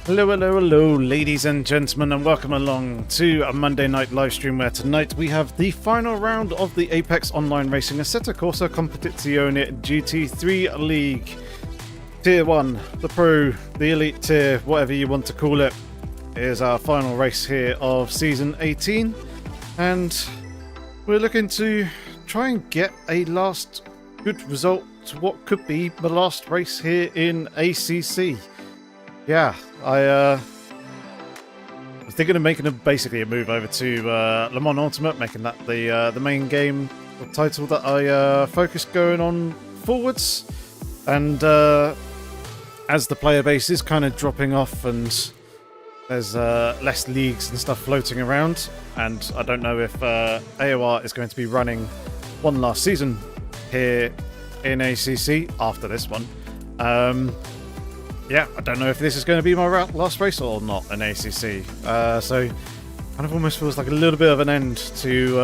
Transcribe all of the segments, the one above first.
Hello, hello, hello, ladies and gentlemen, and welcome along to a Monday night live stream where tonight we have the final round of the Apex Online Racing Assetto Corsa Competizione GT3 League. Tier 1, the Pro, the Elite Tier, whatever you want to call it, is our final race here of Season 18, and we're looking to try and get a last good result to what could be the last race here in ACC. Yeah, I was thinking of making basically a move over to Le Mans Ultimate, making that the main game title that I focus going on forwards. And as the player base is kind of dropping off and there's less leagues and stuff floating around, and I don't know if AOR is going to be running one last season here in ACC after this one. Yeah, I don't know if this is going to be my last race or not in ACC. So, kind of almost feels like a little bit of an end to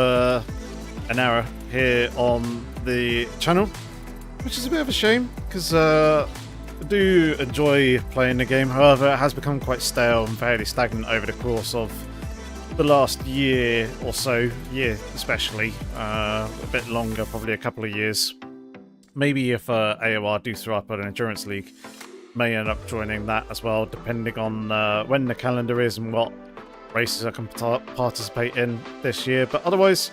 an era here on the channel, which is a bit of a shame because I do enjoy playing the game. However, it has become quite stale and fairly stagnant over the course of the last year or so. Year especially, a bit longer, probably a couple of years. Maybe if AOR do throw up an endurance league, may end up joining that as well, depending on when the calendar is and what races I can participate in this year. But otherwise,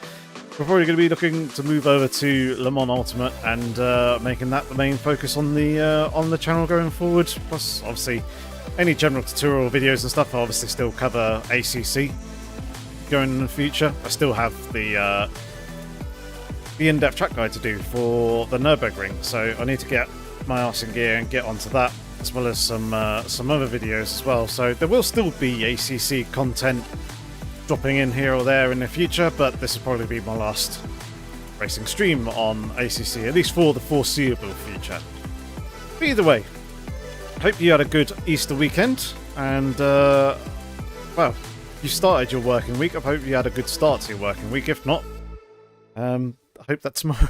we're probably going to be looking to move over to Le Mans Ultimate and making that the main focus on the channel going forward. Plus, obviously, any general tutorial videos and stuff I obviously still cover ACC going in the future. I still have the in-depth track guide to do for the Nürburgring, so I need to get my arse in gear and get onto that, as well as some other videos as well. So there will still be ACC content dropping in here or there in the future, but this will probably be my last racing stream on ACC, at least for the foreseeable future. But either way, hope you had a good Easter weekend, and well, you started your working week. I hope you had a good start to your working week. If not, I hope that tomorrow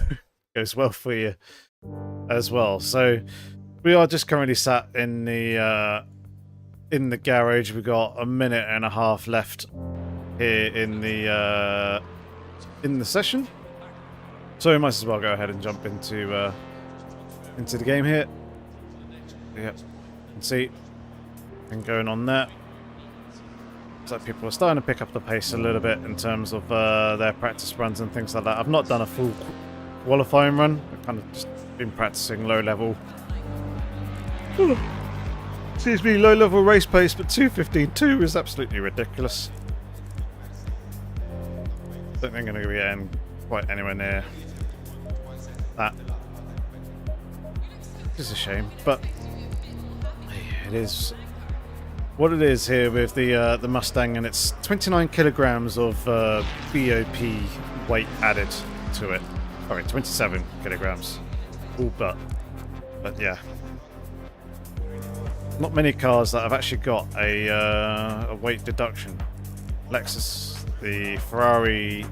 goes well for you as well. So we are just currently sat in the garage. We've got a minute and a half left here in the session, so we might as well go ahead and jump into the game here. Yep, you can see and going on there. So people are starting to pick up the pace a little bit in terms of their practice runs and things like that. I've not done a full qualifying run. I've kind of just been practicing low level. Excuse me, low level race pace, but 2:15.2 is absolutely ridiculous. Don't think I'm going to be getting quite anywhere near that. Which is a shame, but it is what it is here with the Mustang, and it's 29 kilograms of BOP weight added to it. Sorry, 27 kilograms. All but yeah. Not many cars that have actually got a weight deduction. Lexus, the Ferrari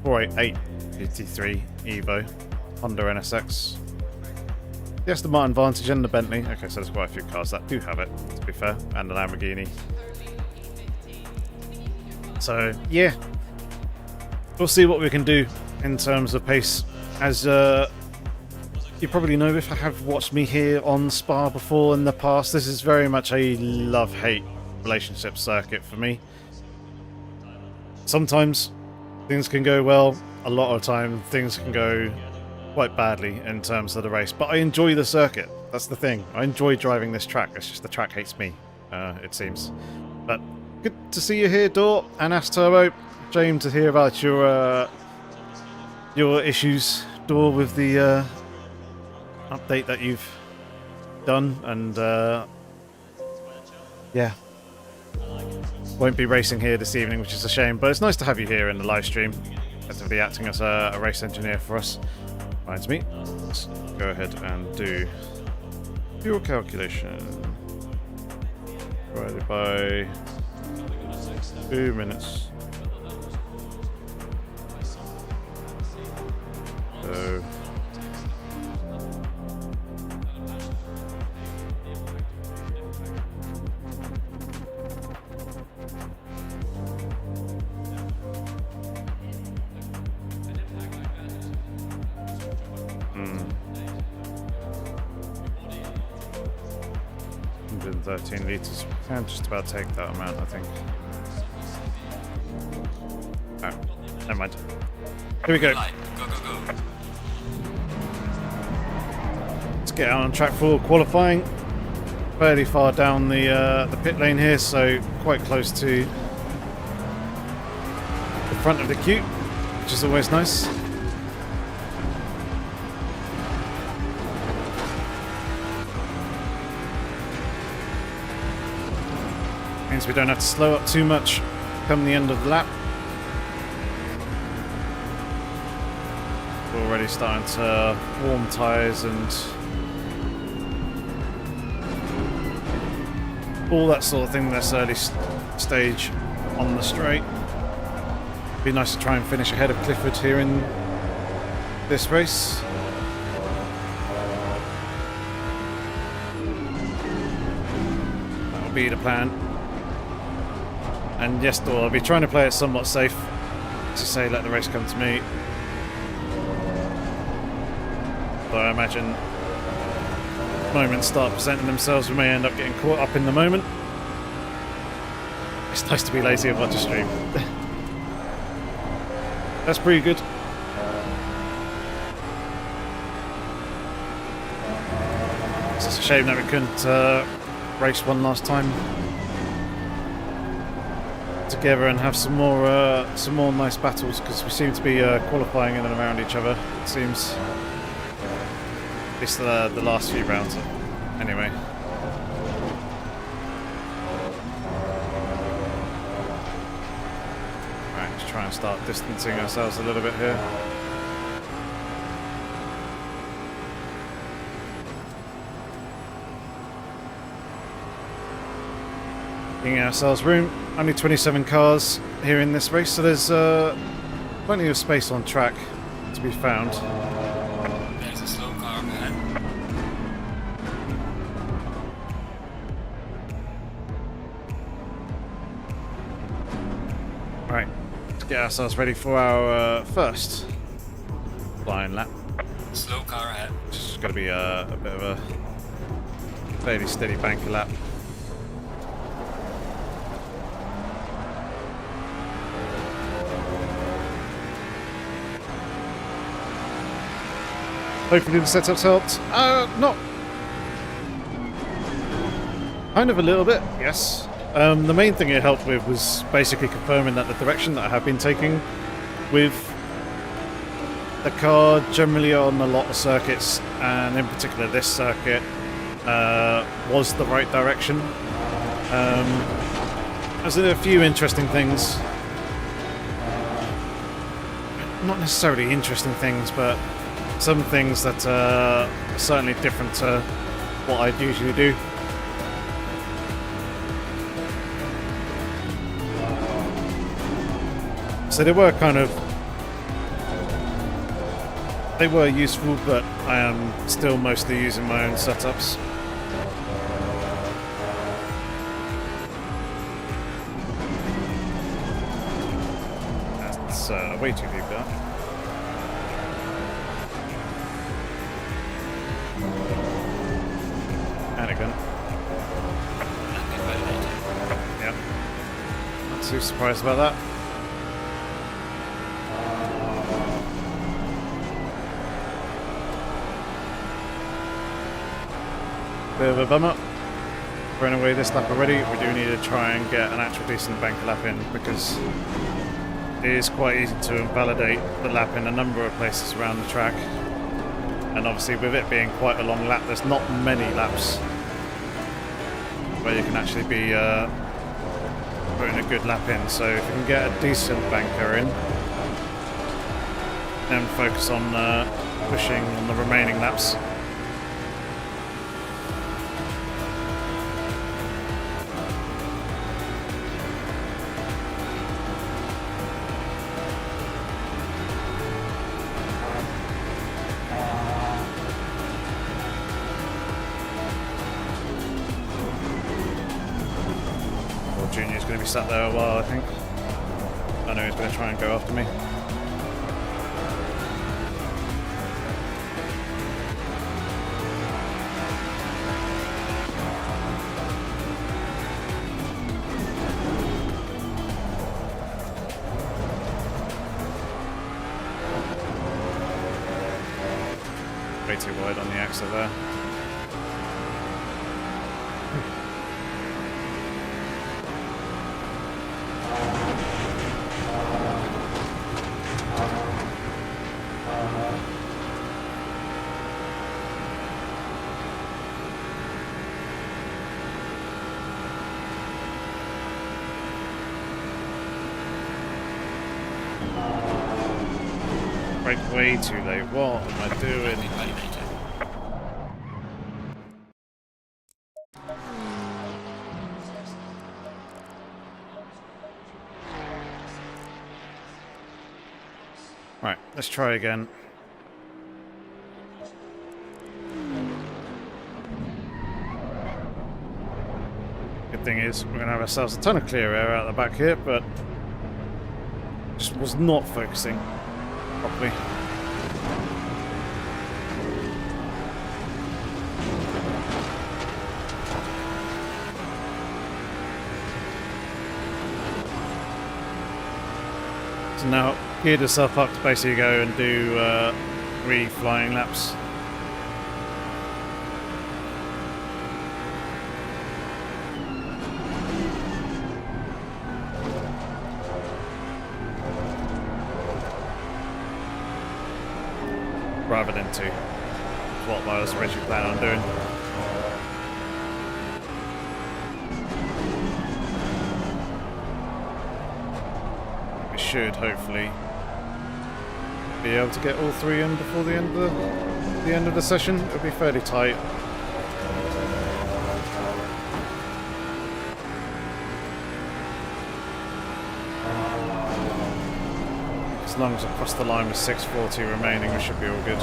488 GT3 Evo, Honda NSX, the Aston Martin Vantage and the Bentley. Okay, so there's quite a few cars that do have it, to be fair, and the Lamborghini. So yeah, we'll see what we can do in terms of pace. As you probably know, if I have watched me here on Spa before in the past, this is very much a love-hate relationship circuit for me. Sometimes things can go well, a lot of time things can go quite badly in terms of the race, but I enjoy the circuit. That's the thing. I enjoy driving this track. It's just the track hates me, it seems. But good to see you here, Dor and Asturbo. James, to hear about your issues, Dor, with the update that you've done, and yeah, won't be racing here this evening, which is a shame, but it's nice to have you here in the live stream, effectively acting as a race engineer for us. Reminds me, let's go ahead and do fuel calculation divided by 2 minutes. So $113 litres. Can just about take that amount, I think. Oh, never mind. Here we go. Let's get out on track for qualifying. Fairly far down the pit lane here, so quite close to the front of the queue, which is always nice. Means we don't have to slow up too much come the end of the lap. We're already starting to warm tyres and all that sort of thing this early stage on the straight. Be nice to try and finish ahead of Clifford here in this race. That'll be the plan. And yes, I'll be trying to play it somewhat safe. To say, let the race come to me. But I imagine moments start presenting themselves, we may end up getting caught up in the moment. It's nice to be lazy and watch a stream. That's pretty good. It's just a shame that we couldn't race one last time together and have some more nice battles, because we seem to be qualifying in and around each other, it seems. At least the last few rounds, anyway. Right, let's try and start distancing ourselves a little bit here. Giving ourselves room. Only 27 cars here in this race, so there's plenty of space on track to be found. There's a slow car ahead. Right, let's get ourselves ready for our first flying lap. Slow car ahead. Which is going to be a bit of a fairly steady banker lap. Hopefully the setup's helped. Not. Kind of a little bit, yes. The main thing it helped with was basically confirming that the direction that I have been taking with the car generally on a lot of circuits, and in particular this circuit, was the right direction. There's a few interesting things. Not necessarily interesting things, but some things that are certainly different to what I'd usually do. So they were useful, but I am still mostly using my own setups. That's way too deep there. Anakin. Yep. Not too surprised about that. Bit of a bummer. Running away this lap already. We do need to try and get an actual decent banker lap in, because it is quite easy to invalidate the lap in a number of places around the track. And obviously with it being quite a long lap, there's not many laps where you can actually be putting a good lap in. So if you can get a decent banker in, then focus on pushing on the remaining laps. Junior's going to be sat there a while, I think. I know he's going to try and go after me. Way too wide on the exit there. Brake way too late. What am I doing? Right, let's try again. Good thing is, we're going to have ourselves a ton of clear air out the back here, but just was not focusing properly. So now geared yourself up to basically go and do 3 flying laps. Rather than 2. What I was originally planning on doing. We should hopefully be able to get all 3 in before the end of the session. It'll be fairly tight. As long as I cross the line with 640 remaining, we should be all good.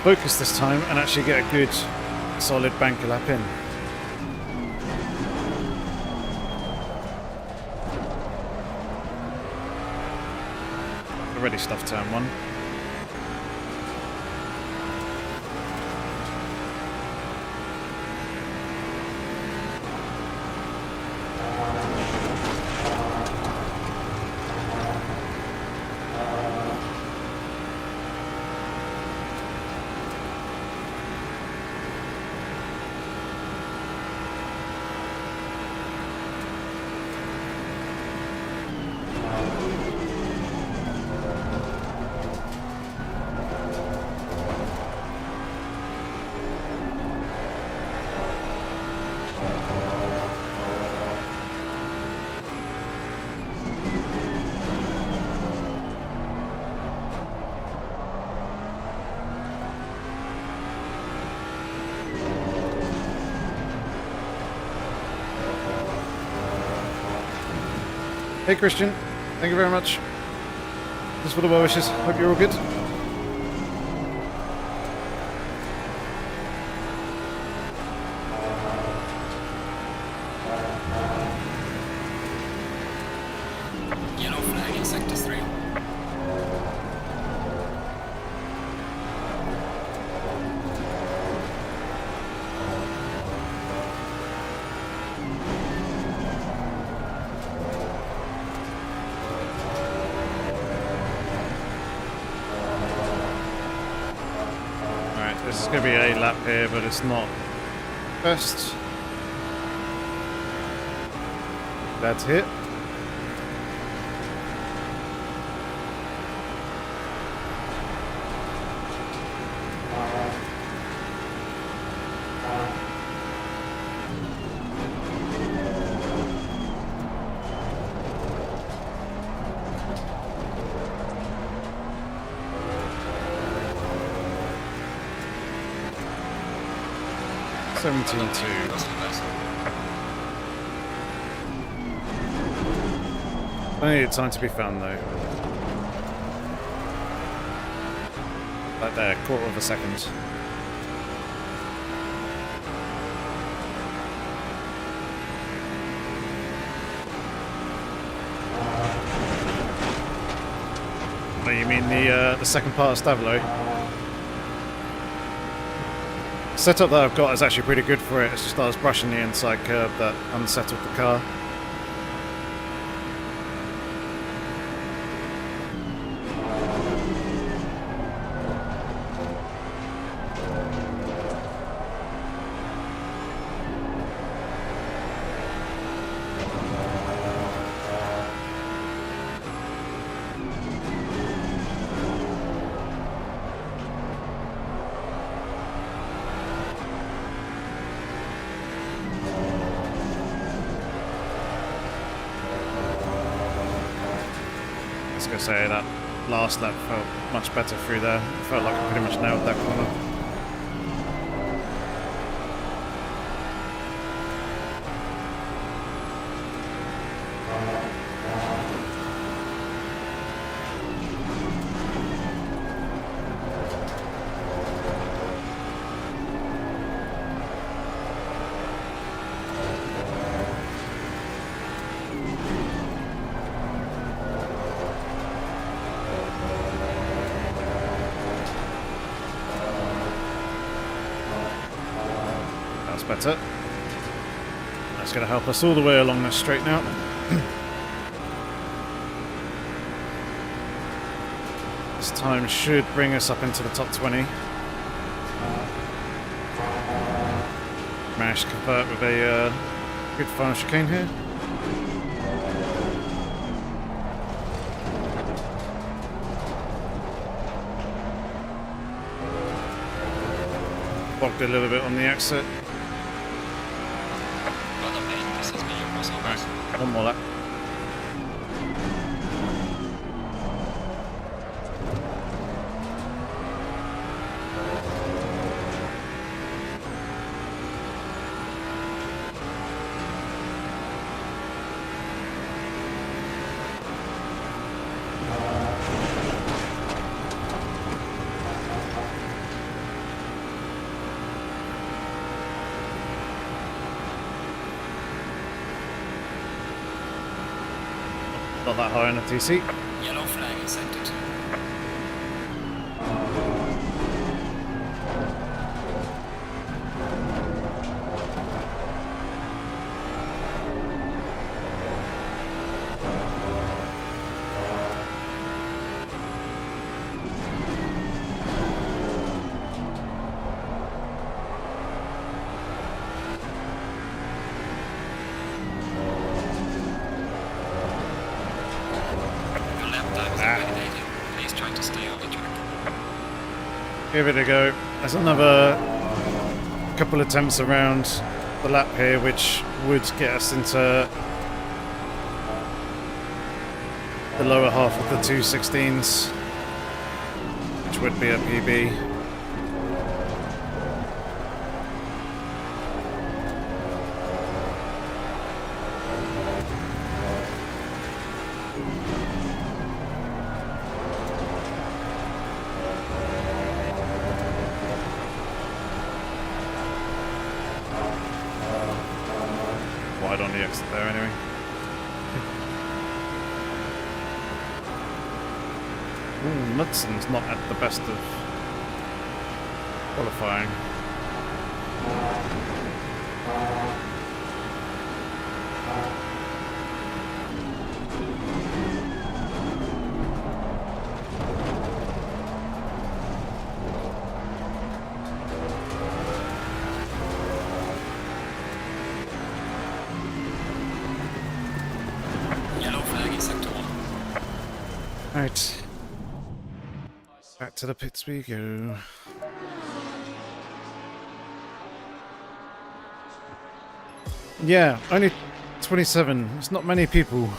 Focus this time and actually get a good solid banker lap in. Already stuffed turn 1. Hey Christian, thank you very much. Just for the well wishes. Hope you're all good. Yellow flag in sector 3. This is going to be a lap here, but it's not best. That's it. 17.2. That's the best. Plenty of time to be found though. Right there, quarter of a second. Oh, you mean the second part of Stavilo? Setup that I've got is actually pretty good for it. It's just I was brushing the inside curb that unsettled the car. I was going to say that last lap felt much better through there. It felt like I pretty much nailed that corner. Better. That's going to help us all the way along this straight now. This time should bring us up into the top 20. Managed to convert with a good final chicane here. Bogged a little bit on the exit. One more lap. Not that high on the TC. Yellow flag in sector 2. Give it a go. There's another couple attempts around the lap here, which would get us into the lower half of the 216s, which would be a PB. Wide on the exit there anyway. Ooh, Knudson's not at the best of qualifying. Right. Back to the pits we go. Yeah, only 27. It's not many people.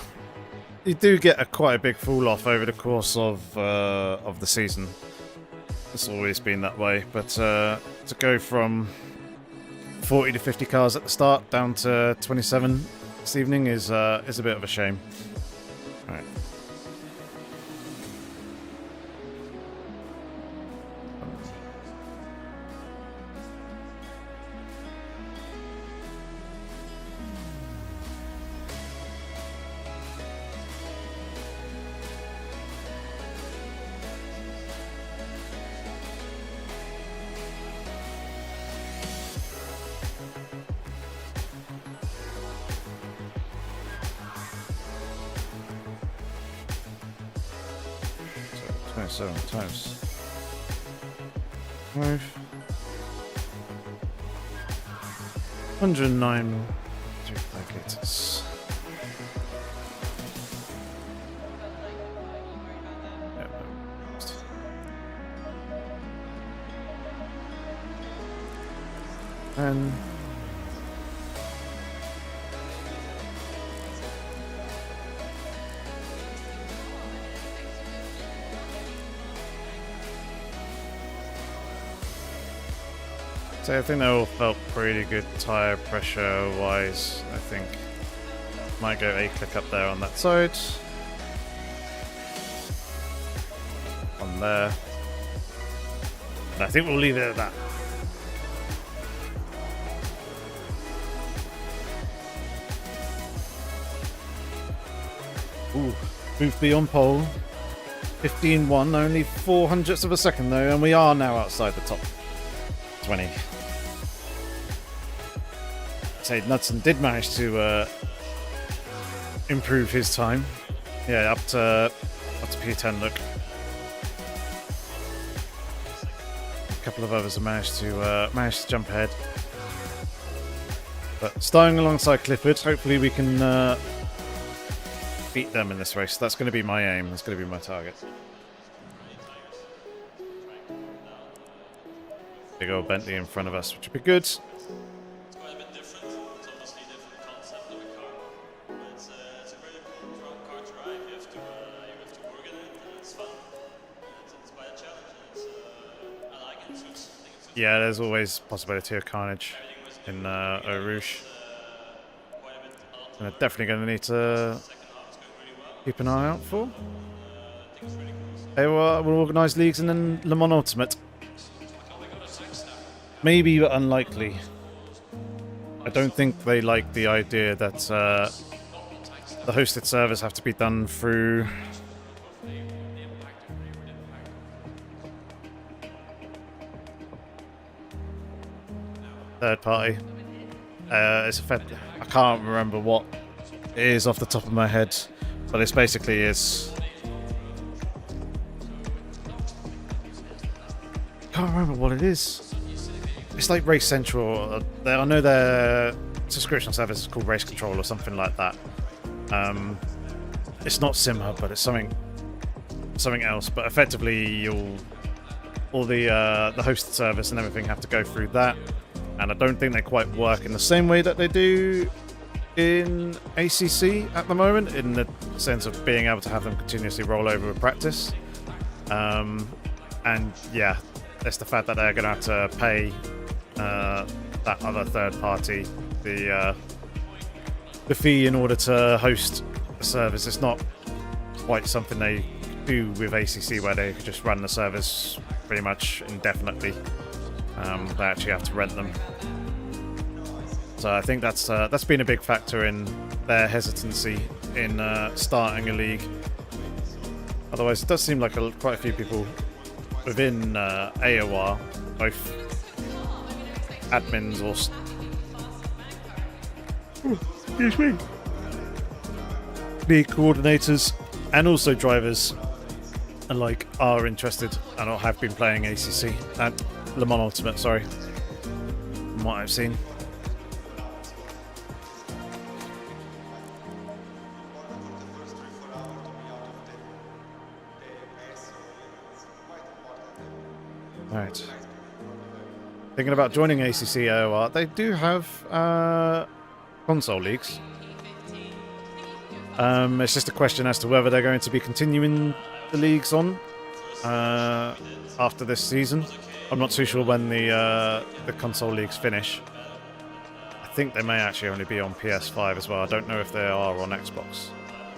You do get quite a big fall off over the course of the season. It's always been that way, but to go from 40 to 50 cars at the start, down to 27 this evening is a bit of a shame. All right. So 27 times 5. 109 duplicates. And so I think they all felt pretty good tyre pressure wise. I think might go a click up there on that side. On there. And I think we'll leave it at that. Ooh, moved beyond pole. 15.1, only 4 hundredths of a second though, and we are now outside the top 20. Say Knudsen did manage to improve his time. Yeah, up to P10. Look, a couple of others have managed to jump ahead. But starting alongside Clifford, hopefully we can beat them in this race. That's going to be my aim. That's going to be my target. Big old Bentley in front of us, which would be good. Yeah, there's always possibility of carnage in Eau Rouge. And they're definitely going to need to keep an eye out for. They will organise leagues and then Le Mans Ultimate. Maybe, but unlikely. I don't think they like the idea that the hosted servers have to be done through third party. It's a I can't remember what it is off the top of my head, but it's basically can't remember what it is. It's like Race Central. I know their subscription service is called Race Control or something like that. It's not SimHub, but it's something else. But effectively, all the hosted service and everything have to go through that. And I don't think they quite work in the same way that they do in ACC at the moment, in the sense of being able to have them continuously roll over with practice. And yeah, it's the fact that they're going to have to pay that other third party the fee in order to host the service. It's not quite something they do with ACC, where they could just run the service pretty much indefinitely. They actually have to rent them. So I think that's been a big factor in their hesitancy in starting a league. Otherwise, it does seem like quite a few people within AOR, both admins or excuse me, league coordinators and also drivers alike, are interested and have been playing ACC and Le Mans Ultimate, sorry, from what I've seen. Alright. Thinking about joining ACC AOR, they do have console leagues. It's just a question as to whether they're going to be continuing the leagues on after this season. I'm not too sure when the console leagues finish. think they may actually only be on PS5 as well. I don't know if they are on Xbox.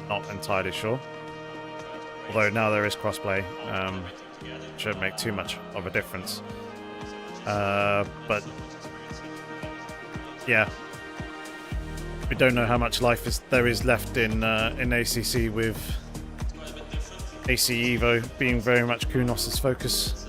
Not entirely sure. Although now there is crossplay, shouldn't make too much of a difference. But yeah, we don't know how much life there is left in ACC with AC Evo being very much Kunos's focus.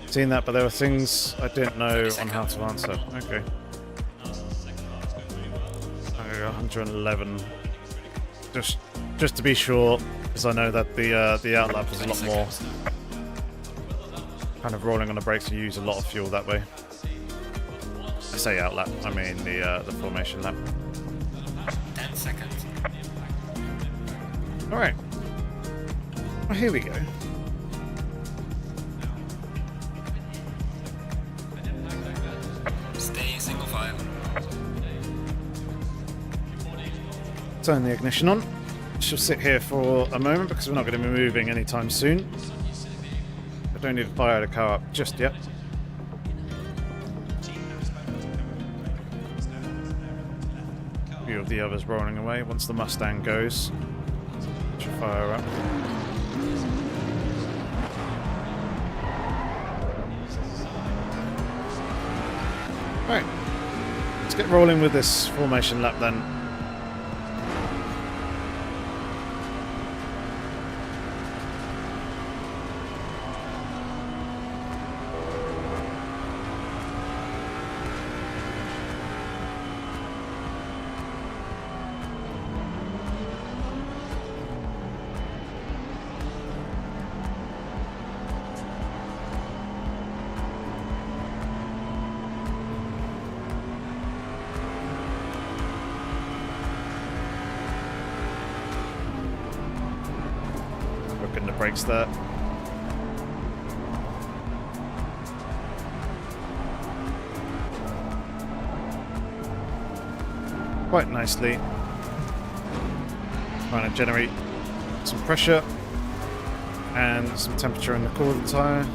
Seen that, but there were things I didn't know on how to answer. Okay. 111. Just to be sure, because I know that the outlap was a lot more kind of rolling on the brakes. You use a lot of fuel that way. I say outlap, I mean the formation lap. 10 seconds. All right. Well, here we go. Stay single file. Turn the ignition on. She'll sit here for a moment because we're not going to be moving anytime soon. I don't need to fire the car up just yet. A few of the others rolling away. Once the Mustang goes, she'll fire up. Right, let's get rolling with this formation lap then. The brakes there. Quite nicely. Trying to generate some pressure and some temperature in the core of the tyre.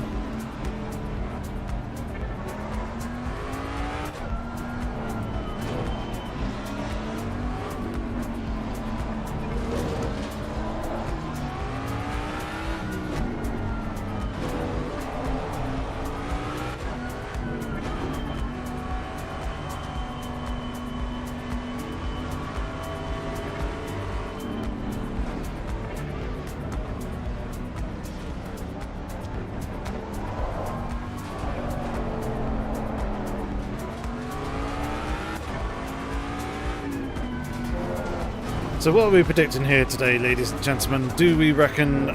So what are we predicting here today, ladies and gentlemen? Do we reckon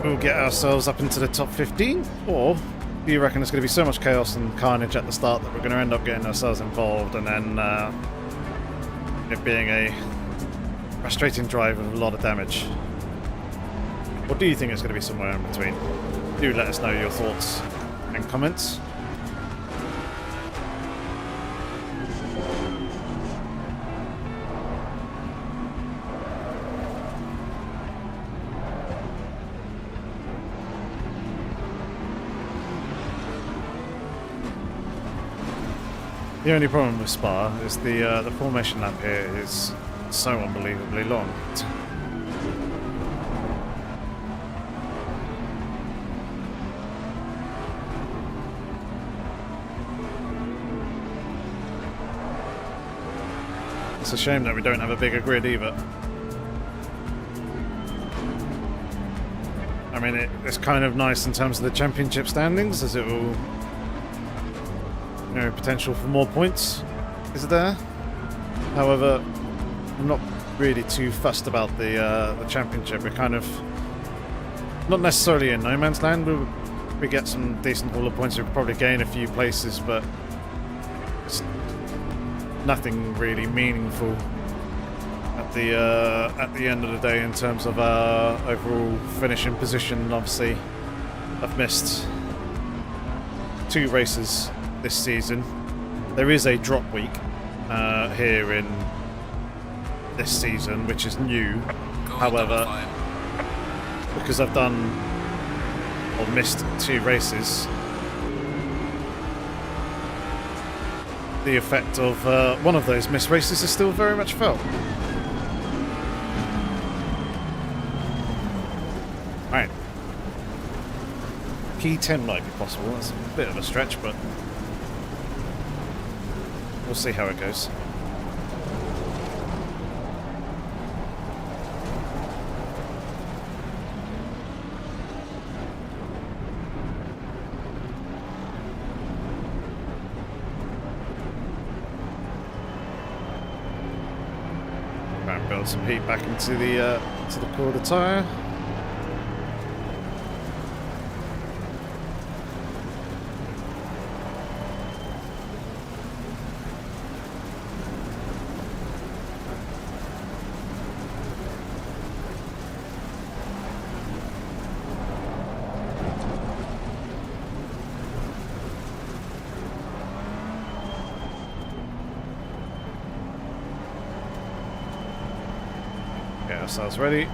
we'll get ourselves up into the top 15? Or do you reckon there's going to be so much chaos and carnage at the start that we're going to end up getting ourselves involved and then it being a frustrating drive with a lot of damage? Or do you think it's going to be somewhere in between? Do let us know your thoughts and comments. The only problem with Spa is the formation lap here is so unbelievably long. It's a shame that we don't have a bigger grid either. I mean, it's kind of nice in terms of the championship standings, as it will, you know, potential for more points is there. However, I'm not really too fussed about the championship. We're kind of not necessarily in no man's land. We get some decent haul of points. We could probably gain a few places, but it's nothing really meaningful at the end of the day in terms of our overall finishing position. Obviously, I've missed 2 races this season. There is a drop week here in this season, which is new. However, Fire. because I've done or missed 2 races, the effect of one of those missed races is still very much felt. Right. P10 might be possible. That's a bit of a stretch, but we'll see how it goes. Right, build some heat back into the core of the tyre. Get ourselves ready.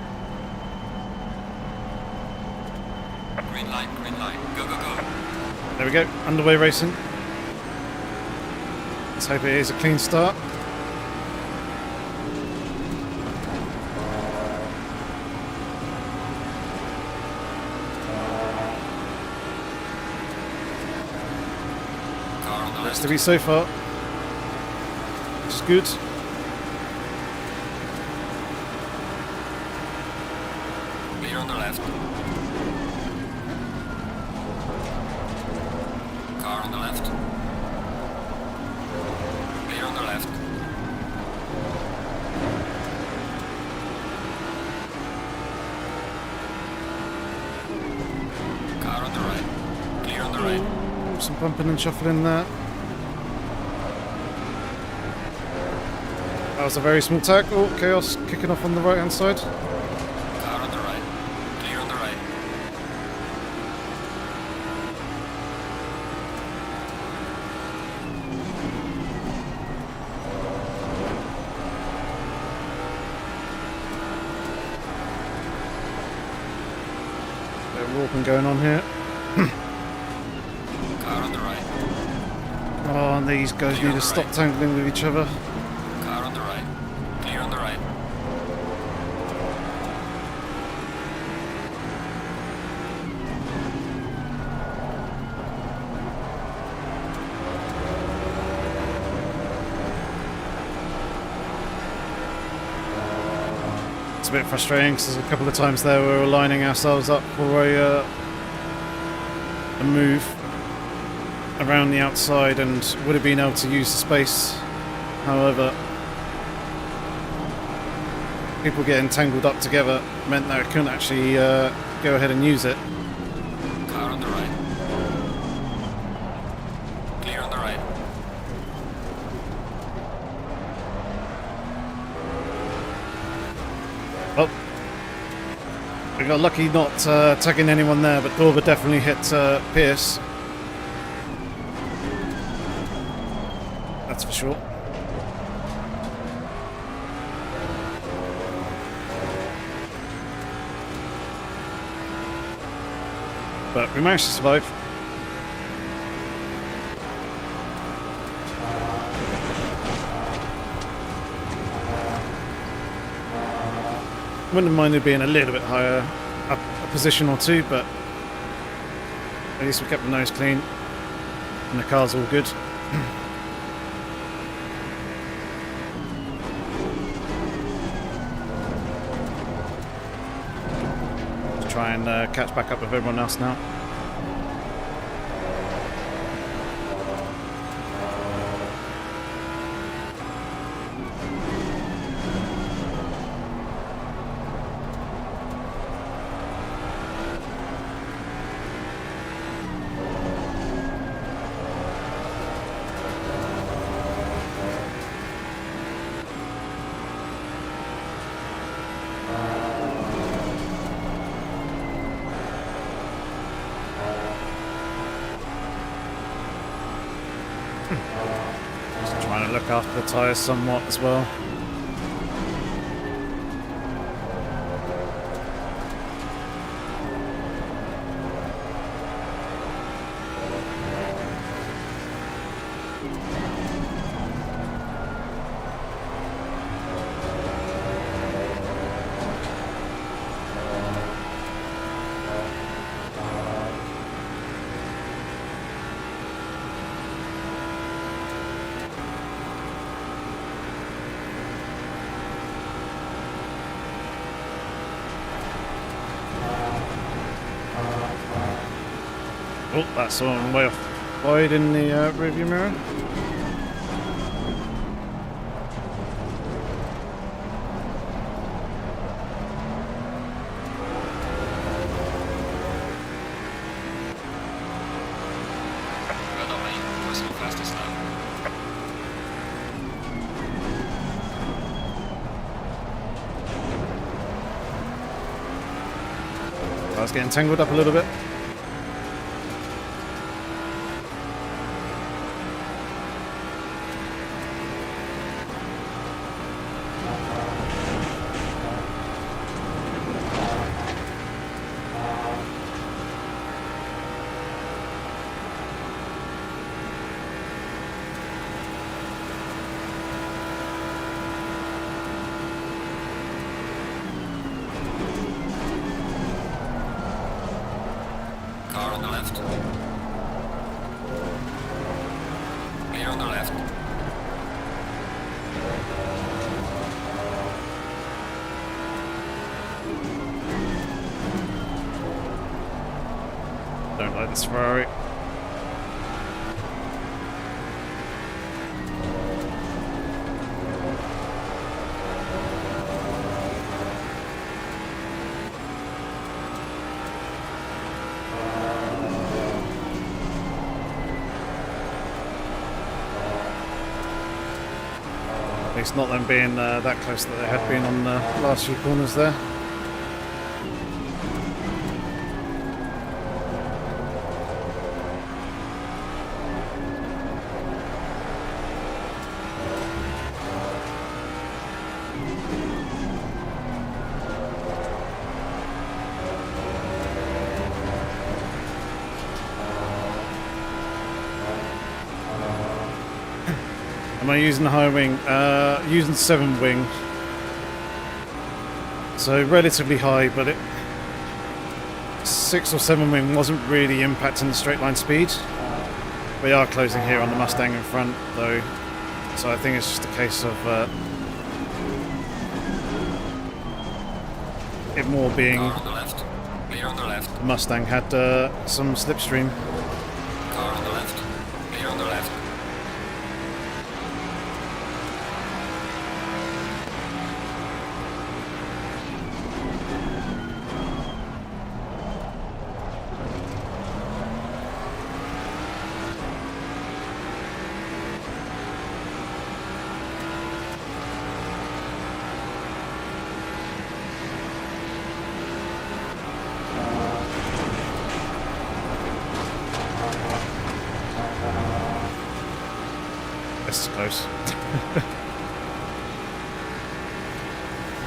Green light, go, go, go. There we go, underway racing. Let's hope it is a clean start. Car on the Looks left. to be so far, which is good. Clear on the left. Car on the left. Clear on the left. Car on the right. Clear on the right. Some bumping and shuffling there. That was a very small tag. Oh, Chaos kicking off on the right hand side. Car on the right. Clear on the right. Bit of warping going on here. Car on the right. Oh, and these guys need to stop tangling with each other. Car on the right. Clear on the right. It's a bit frustrating because there's a couple of times there we were lining ourselves up for a move around the outside and would have been able to use the space. However, people getting tangled up together meant that I couldn't actually go ahead and use it. Car on the right. Clear on the right. Well, we got lucky not tagging anyone there, but Dorber definitely hit Pierce. That's for sure. But we managed to survive. Wouldn't have minded being a little bit higher up a position or two, but at least we kept the nose clean and the car's all good. Try and catch back up with everyone else now. Just trying to look after the tyres somewhat as well. Oh, that's someone way off wide in the rearview mirror. Well done, mate. Personal fastest now. I was getting tangled up a little bit. Car on the left. Clear on the left. Don't like this Ferrari. At least not them being that close that they had been on the last few corners there. Am I using the high wing? Using 7 wing. So relatively high, but 6 or 7 wing wasn't really impacting the straight line speed. We are closing here on the Mustang in front though, so I think it's just a case of it more being Car on the left. Clear on the left. the Mustang had some slipstream. Car on the left. Clear on the left. This is close.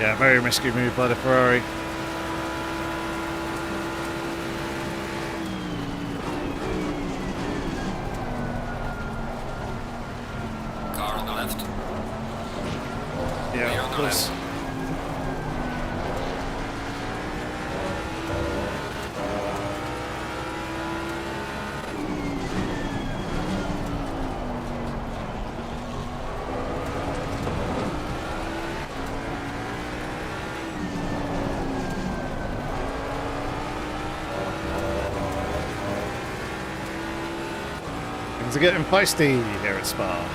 Yeah, very risky move by the Ferrari. Car on the left. Yeah, Clear of on the course. left. Things are getting feisty here at Spa.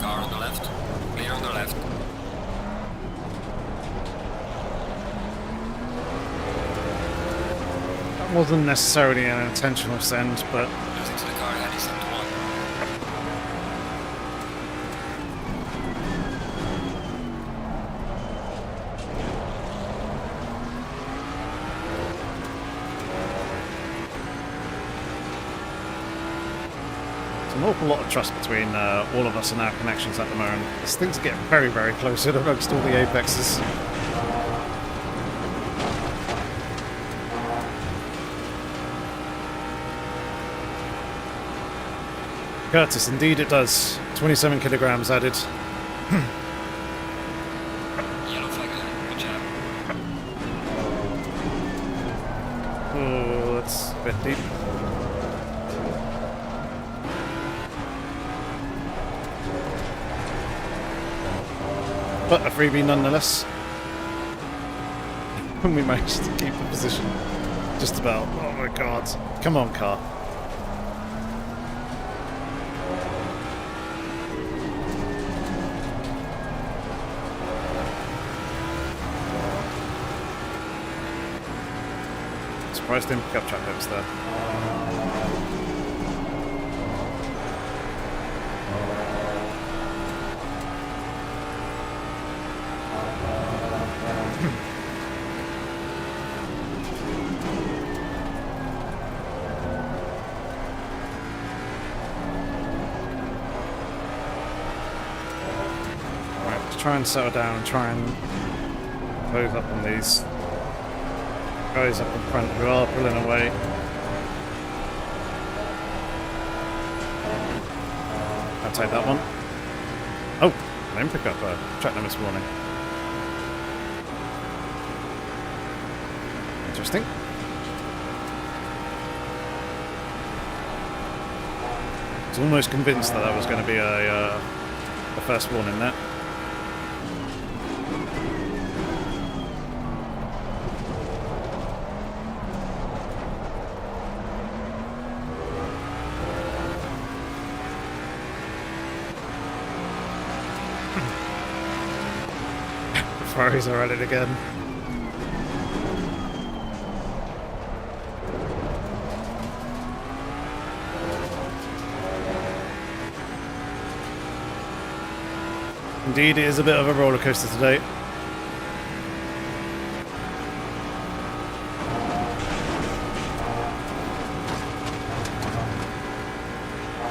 Car on the left. Clear on the left. That wasn't necessarily an intentional send, but Losing to the car ahead is up to 1. There's an awful lot of trust between all of us and our connections at the moment. As things get very, very close amongst all the apexes. Curtis, indeed it does. 27 kilograms added. Yellow flag ahead. Good job. Oh, that's a bit deep. But a freebie nonetheless. And we managed to keep the position. Just about. Oh my god. Come on, car. Surprised didn't pick up track notes there. Right, let's try and settle down and try and close up on these guys up in front who are pulling away. I'll take that one. Oh, I didn't pick up a track number this morning. Interesting. I was almost convinced that that was going to be a first warning there. Ferraris are at it again. Indeed, it is a bit of a roller coaster today.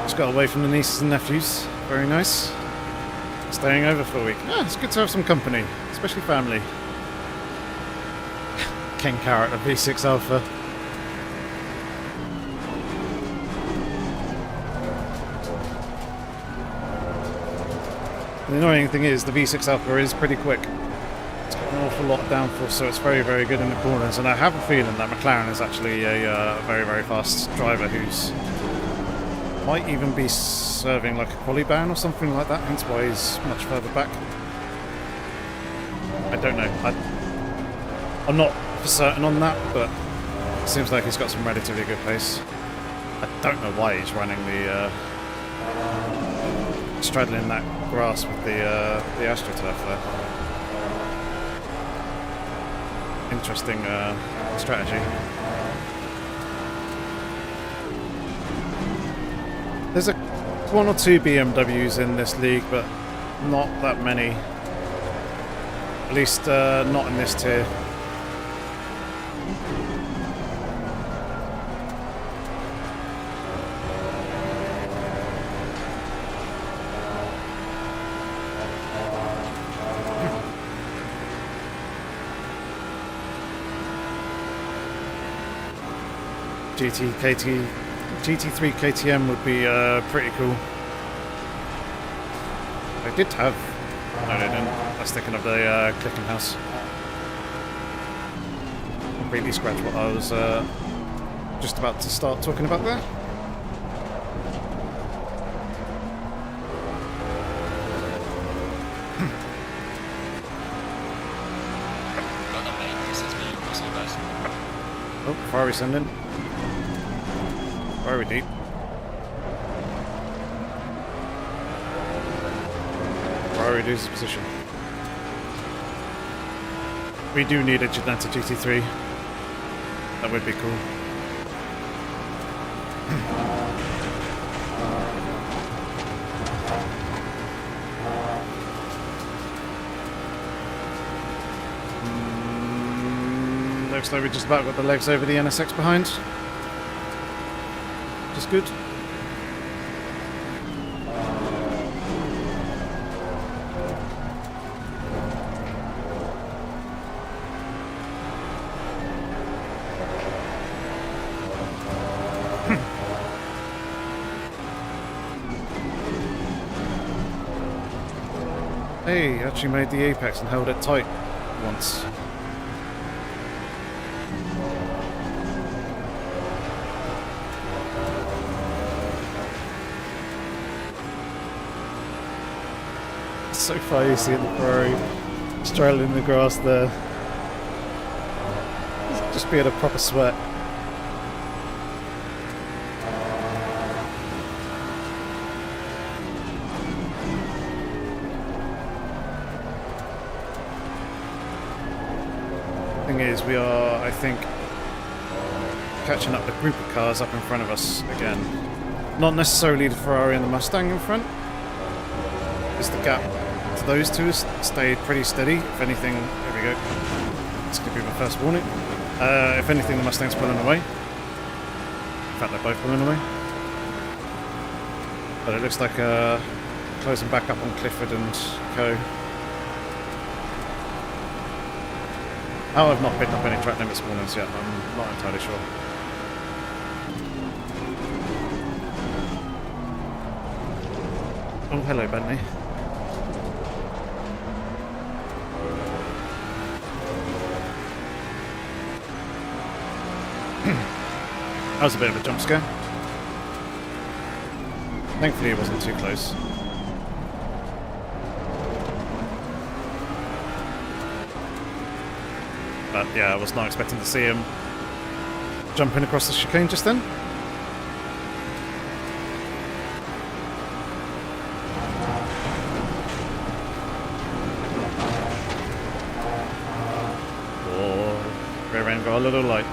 Just got away from the nieces and nephews. Very nice. Staying over for a week. Ah, it's good to have some company, especially family. Ken Carrot of V6 Alpha. The annoying thing is the V6 Alpha is pretty quick. It's got an awful lot of downforce, so it's very, very good in the corners. And I have a feeling that McLaren is actually a very, very fast driver who's might even be serving like a quali ban or something like that, hence why he's much further back. I don't know. I'm not for certain on that, but it seems like he's got some relatively good pace. I don't know why he's running the straddling that grass with the AstroTurf there. Interesting strategy. There's one or two BMWs in this league, but not that many. At least not in this tier. GT3 KTM would be pretty cool. They did have... No, they didn't. I was thinking of the Clicking House. Completely scratched what I was just about to start talking about there. Oh, Ferrari sending. Very deep. Ferrari loses position. We do need a Ginetta GT3. That would be cool. Looks like we just about got the legs over the NSX behind. Just good. Hey, actually made the apex and held it tight once. So far you see the Ferrari straddling in the grass there. Just being a proper sweat. Thing is, we are, I think, catching up the group of cars up in front of us again. Not necessarily the Ferrari and the Mustang in front. Just the gap to those two has stayed pretty steady. If anything, here we go. This could be my first warning. If anything, the Mustang's pulling away. In fact, they're both pulling away. But it looks like closing back up on Clifford and Co. Oh, I've not picked up any track limits warnings yet. I'm not entirely sure. Oh, hello, Bentley. That was a bit of a jump scare. Thankfully it wasn't too close. But yeah, I was not expecting to see him jumping across the chicane just then. Oh, rear end got a little light.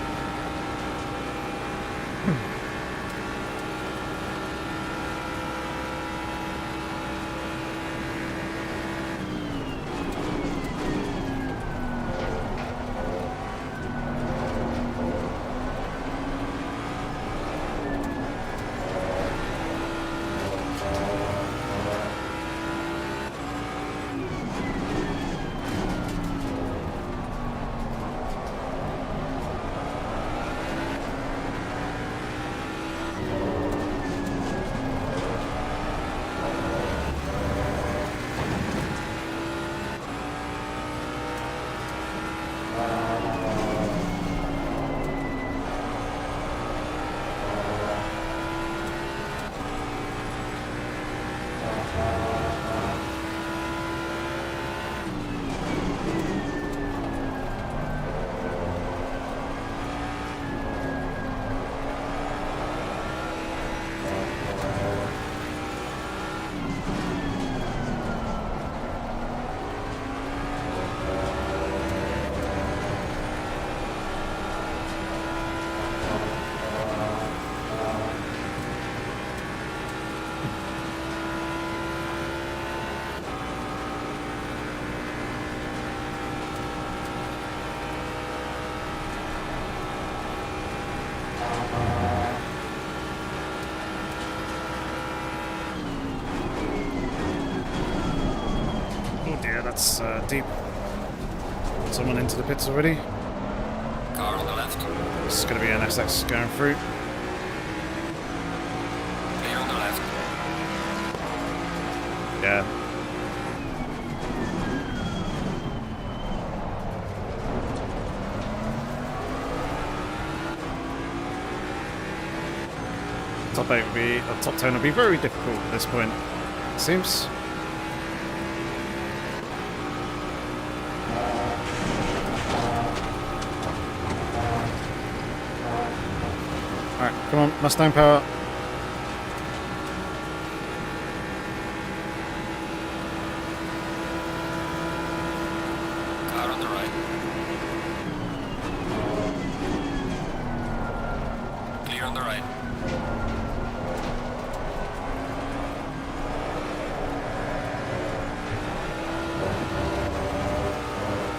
That's deep. Someone into the pits already. Car on the left. This is going to be an SX going through. Clear on the left. Yeah. Top 8 will be, or top 10 will be very difficult at this point, it seems. Alright, come on, Mustang power. Car on the right. Clear on the right.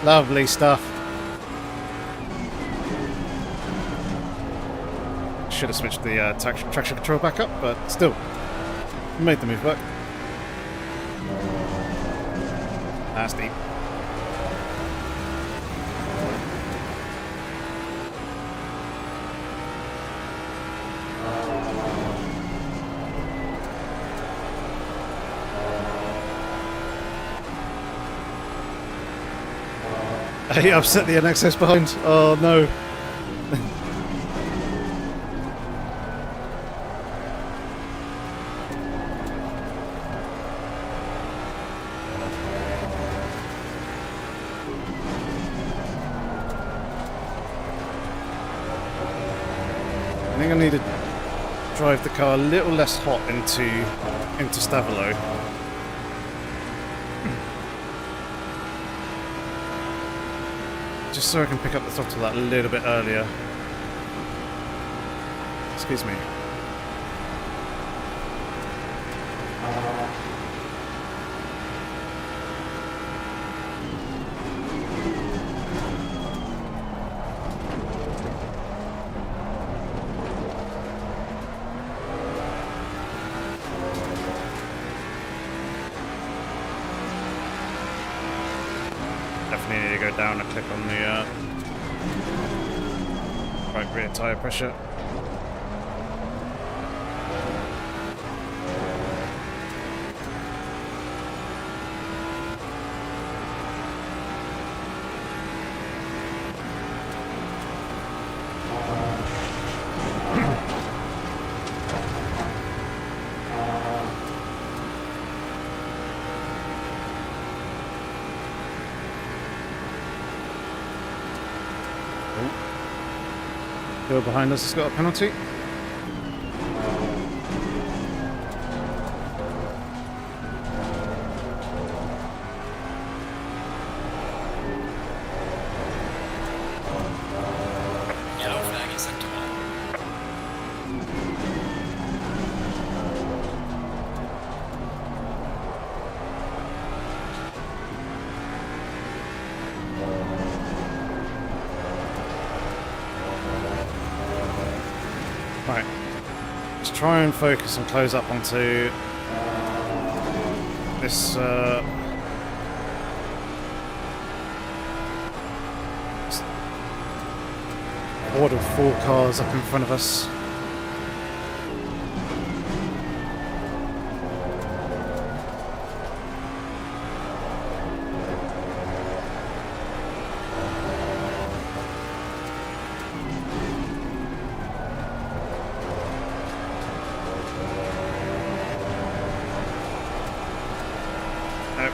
Lovely stuff. Should have switched the traction control back up, but still, made the move work. That's deep. He upset the NXS behind. Oh no. I think I need to drive the car a little less hot into Stavolo. Just so I can pick up the throttle that a little bit earlier. Excuse me. Definitely need to go down and click on the right rear tyre pressure. Go behind us has got a penalty. Yellow flag in sector 1. Right, let's try and focus and close up onto this horde of 4 cars up in front of us.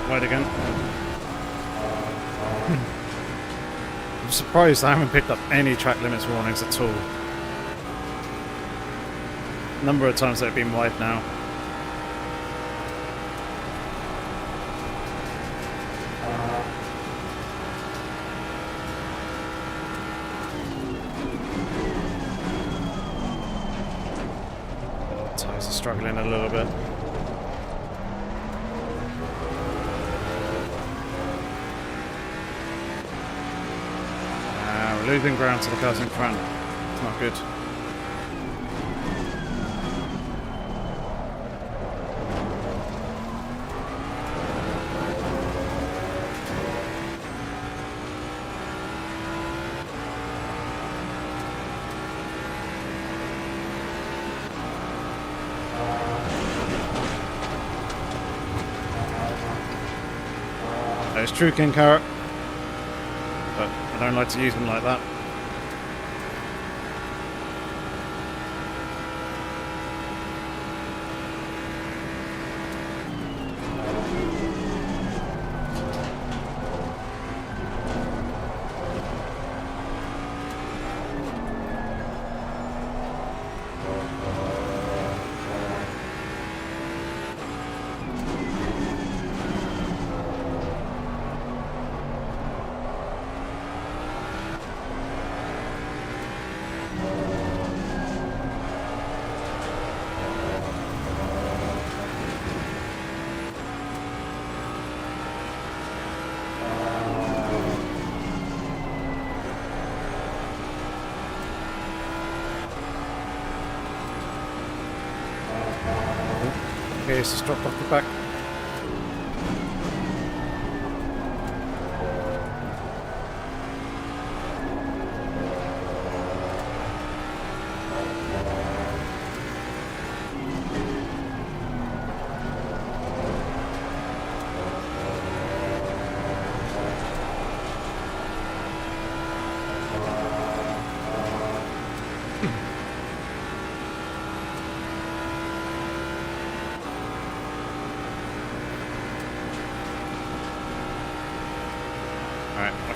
Wide again. I'm surprised I haven't picked up any track limits warnings at all. Number of times they've been wide now. Tyres are struggling a little bit. Losing ground to the cars in front. It's not good. There's true King Carrot. But I don't like to use them like that. Okay, it's just dropped off the back.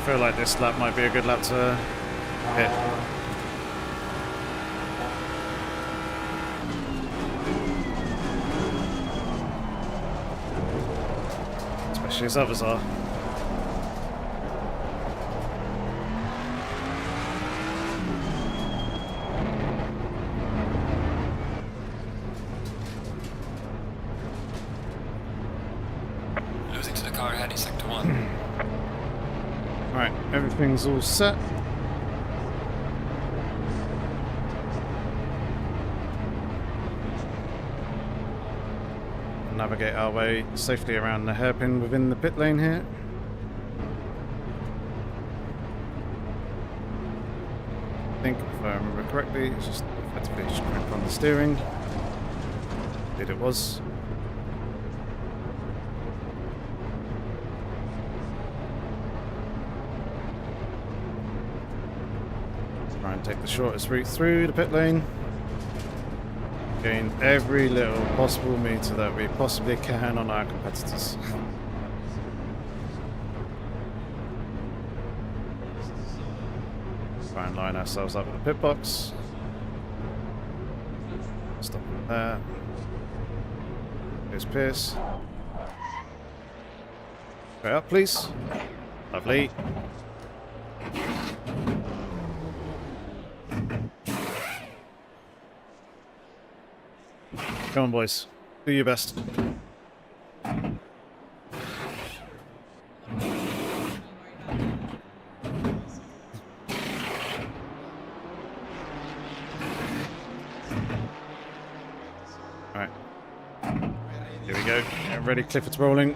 feel like this lap might be a good lap to hit. Especially as others are. Losing to the car ahead in sector 1. Right, everything's all set. Navigate our way safely around the hairpin within the pit lane here. I think, if I remember correctly, it's just effectively just grip on the steering. Indeed it was. Try and take the shortest route through the pit lane. Gain every little possible meter that we possibly can on our competitors. Try and line ourselves up with the pit box. Stop it there. Here's Pierce. Straight up, please. Lovely. Come on, boys. Do your best. Alright. Here we go. Get ready. Clifford's rolling.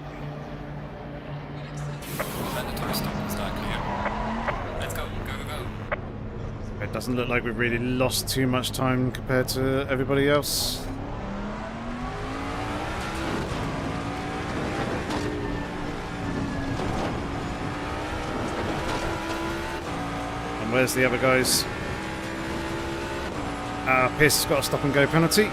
Mandatory stop and start clear. Let's go. Go, go, go. It doesn't look like we've really lost too much time compared to everybody else. Where's the other guys? Pierce has got a stop and go penalty.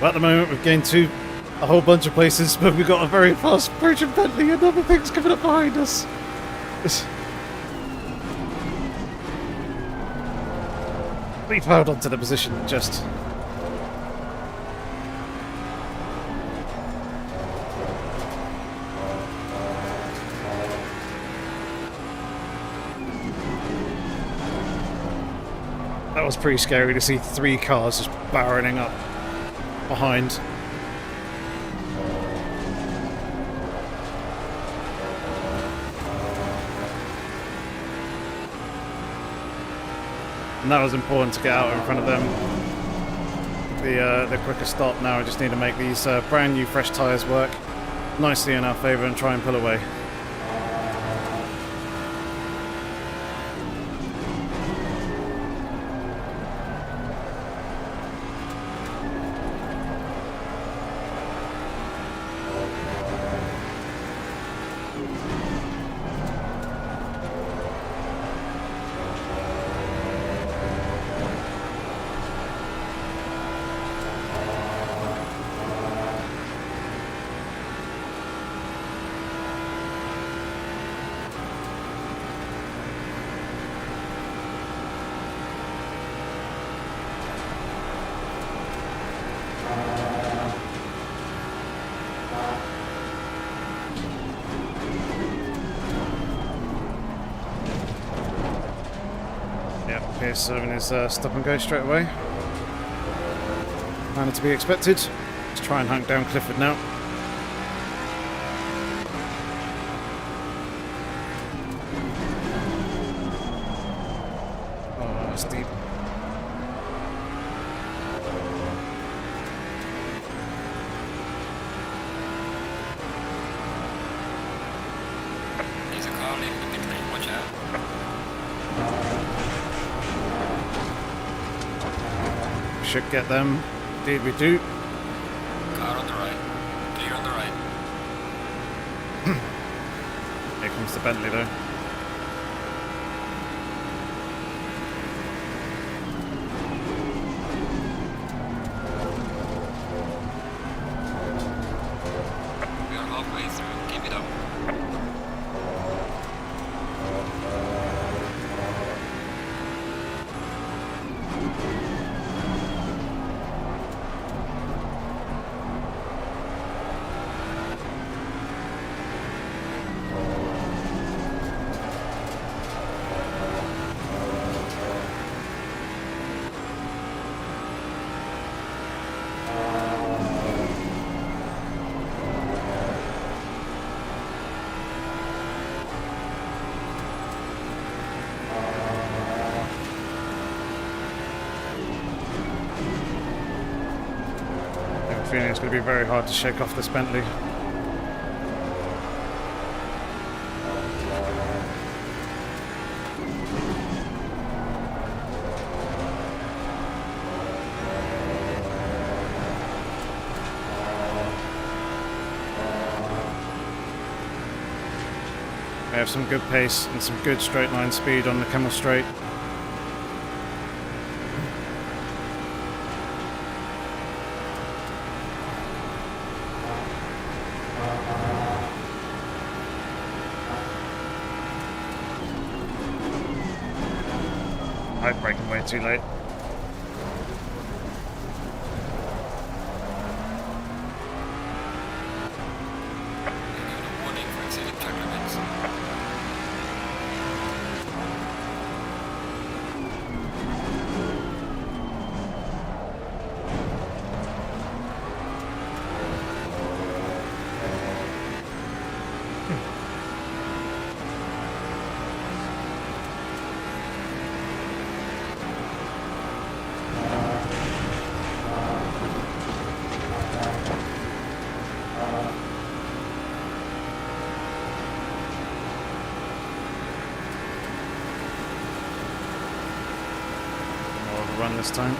Well, at the moment we've gained a whole bunch of places, but we've got a very fast approaching Bentley and other things coming up behind us. We've held on to the position just. That was pretty scary to see 3 cars just barreling up behind. And that was important to get out in front of them. The quicker stop now. I just need to make these brand new fresh tyres work nicely in our favour and try and pull away. Pierce serving his stop and go straight away. Kind of to be expected. Let's try and hunt down Clifford now. Oh, that's deep. There's a car leaving the pit lane. Watch out. Should get them. Indeed we do. Car on the right. Clear on the right. Here comes the Bentley though. We are halfway through. Keep it up. feeling it's going to be very hard to shake off this Bentley. We have some good pace and some good straight line speed on the Camel Straight. I'm braking way too late. Warning for exceeding track limits. More of a run this time.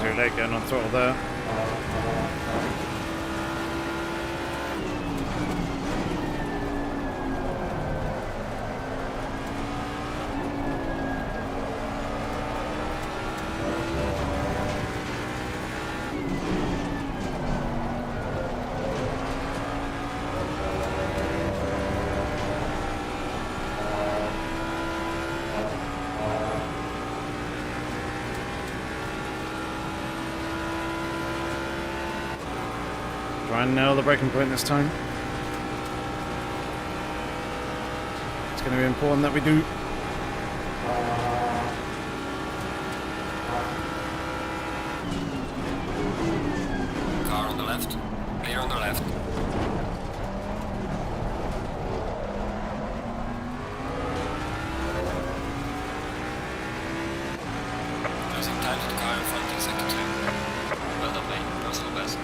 Too late getting on throttle there. Try and nail the braking point this time. It's going to be important that we do. Car on the left. Clear on the left. Losing time to the car in front in sector 2. Well done, mate. Personal best.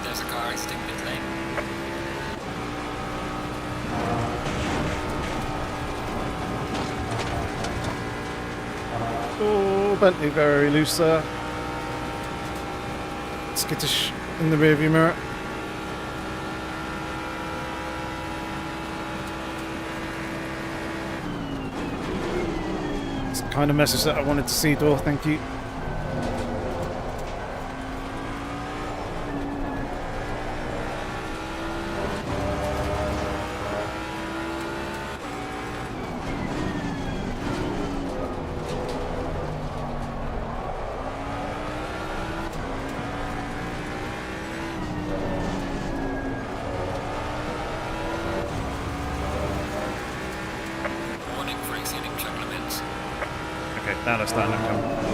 There's a car exiting pit lane. Oh, Bentley very loose there. Skittish in the rearview mirror. It's the kind of message that I wanted to see, Dor, thank you. Warning for exceeding track limits. Okay, now let's stand and come.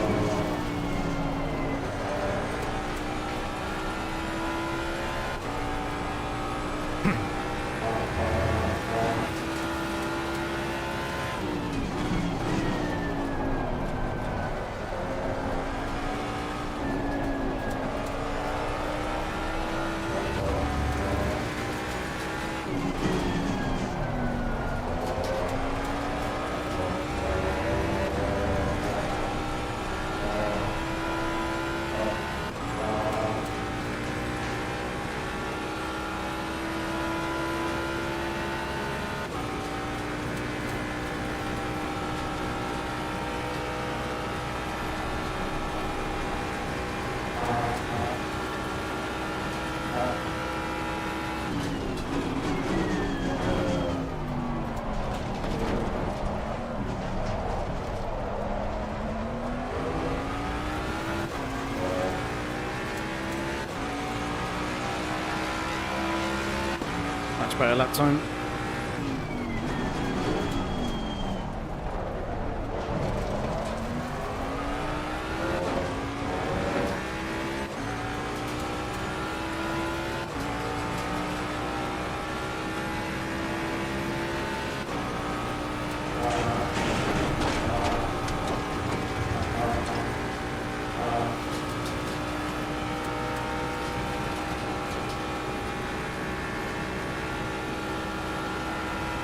much better lap time.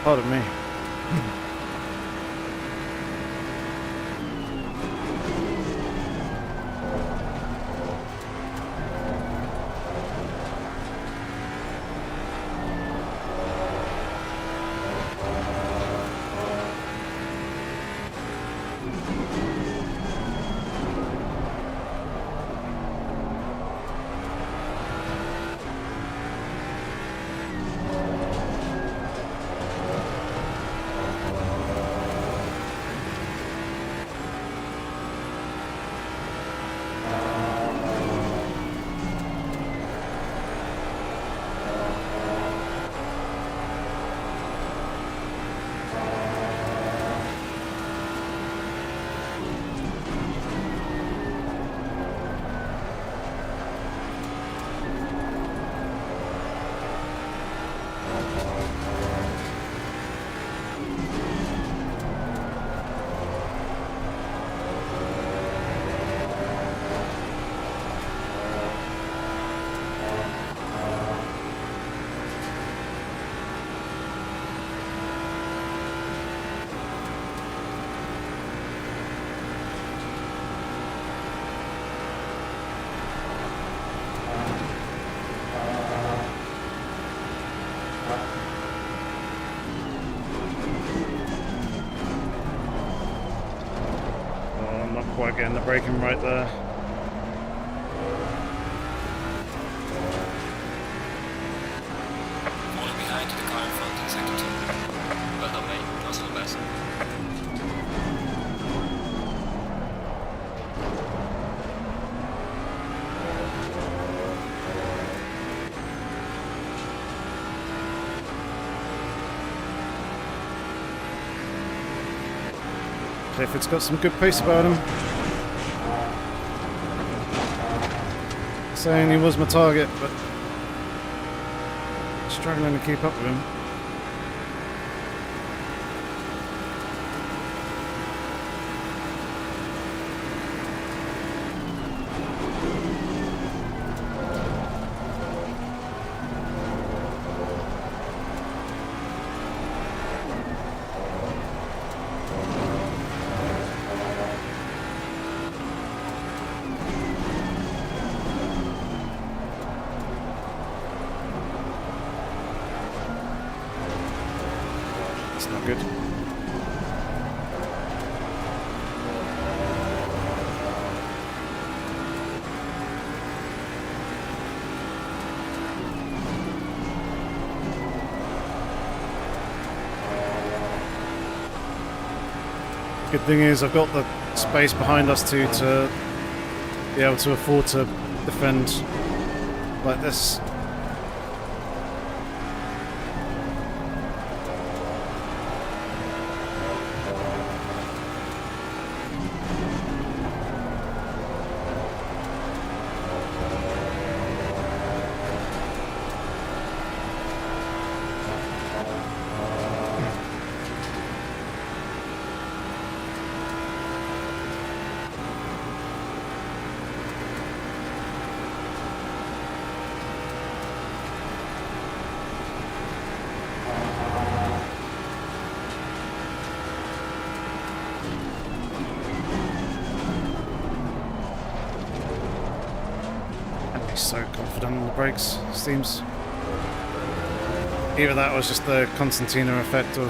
Pardon me. Quite getting the braking right there. Falling behind to the car in front in sector 2. Well done, mate. That was the best. Clifford's got some good pace about him. Saying he was my target, but struggling to keep up with him. Not good. Good thing is I've got the space behind us two to be able to afford to defend like this. So confident on the brakes, seems. Either that was just the Constantina effect of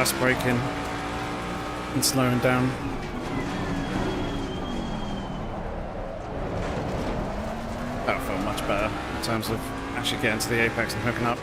us braking and slowing down. That felt much better in terms of actually getting to the apex and hooking up.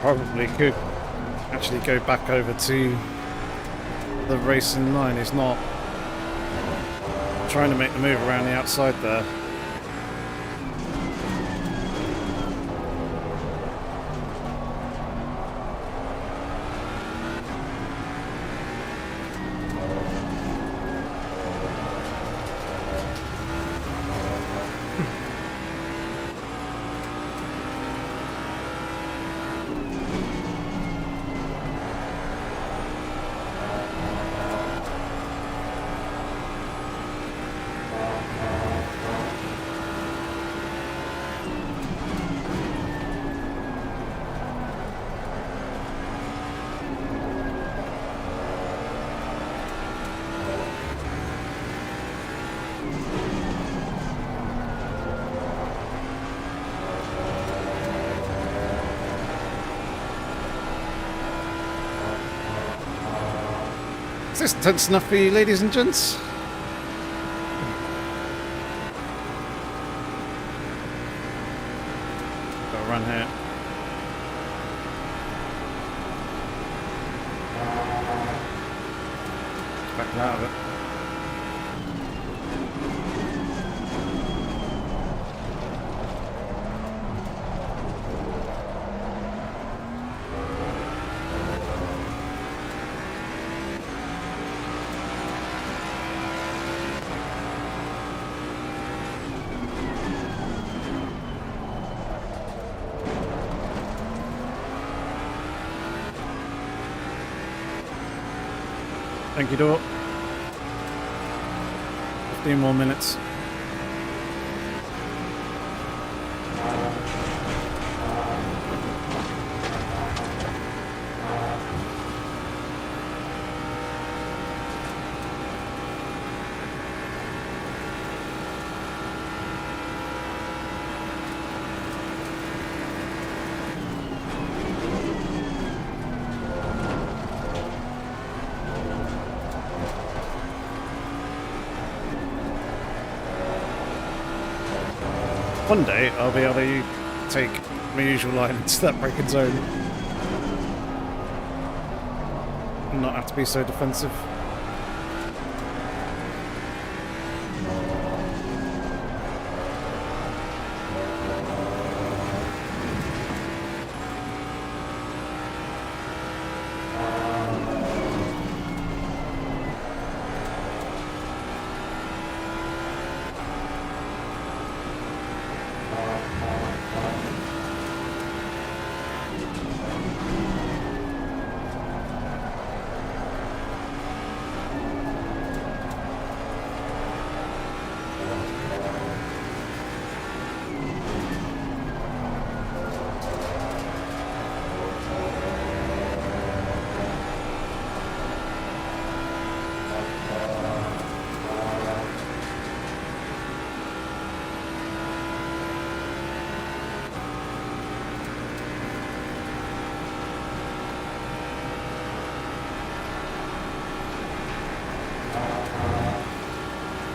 probably could actually go back over to the racing line. He's not trying to make the move around the outside there. Is this tense enough for you, ladies and gents? Got a run here. Back out of it. Thank you, Dort. 15 more minutes. One day I'll be able to take my usual line into that braking zone and not have to be so defensive.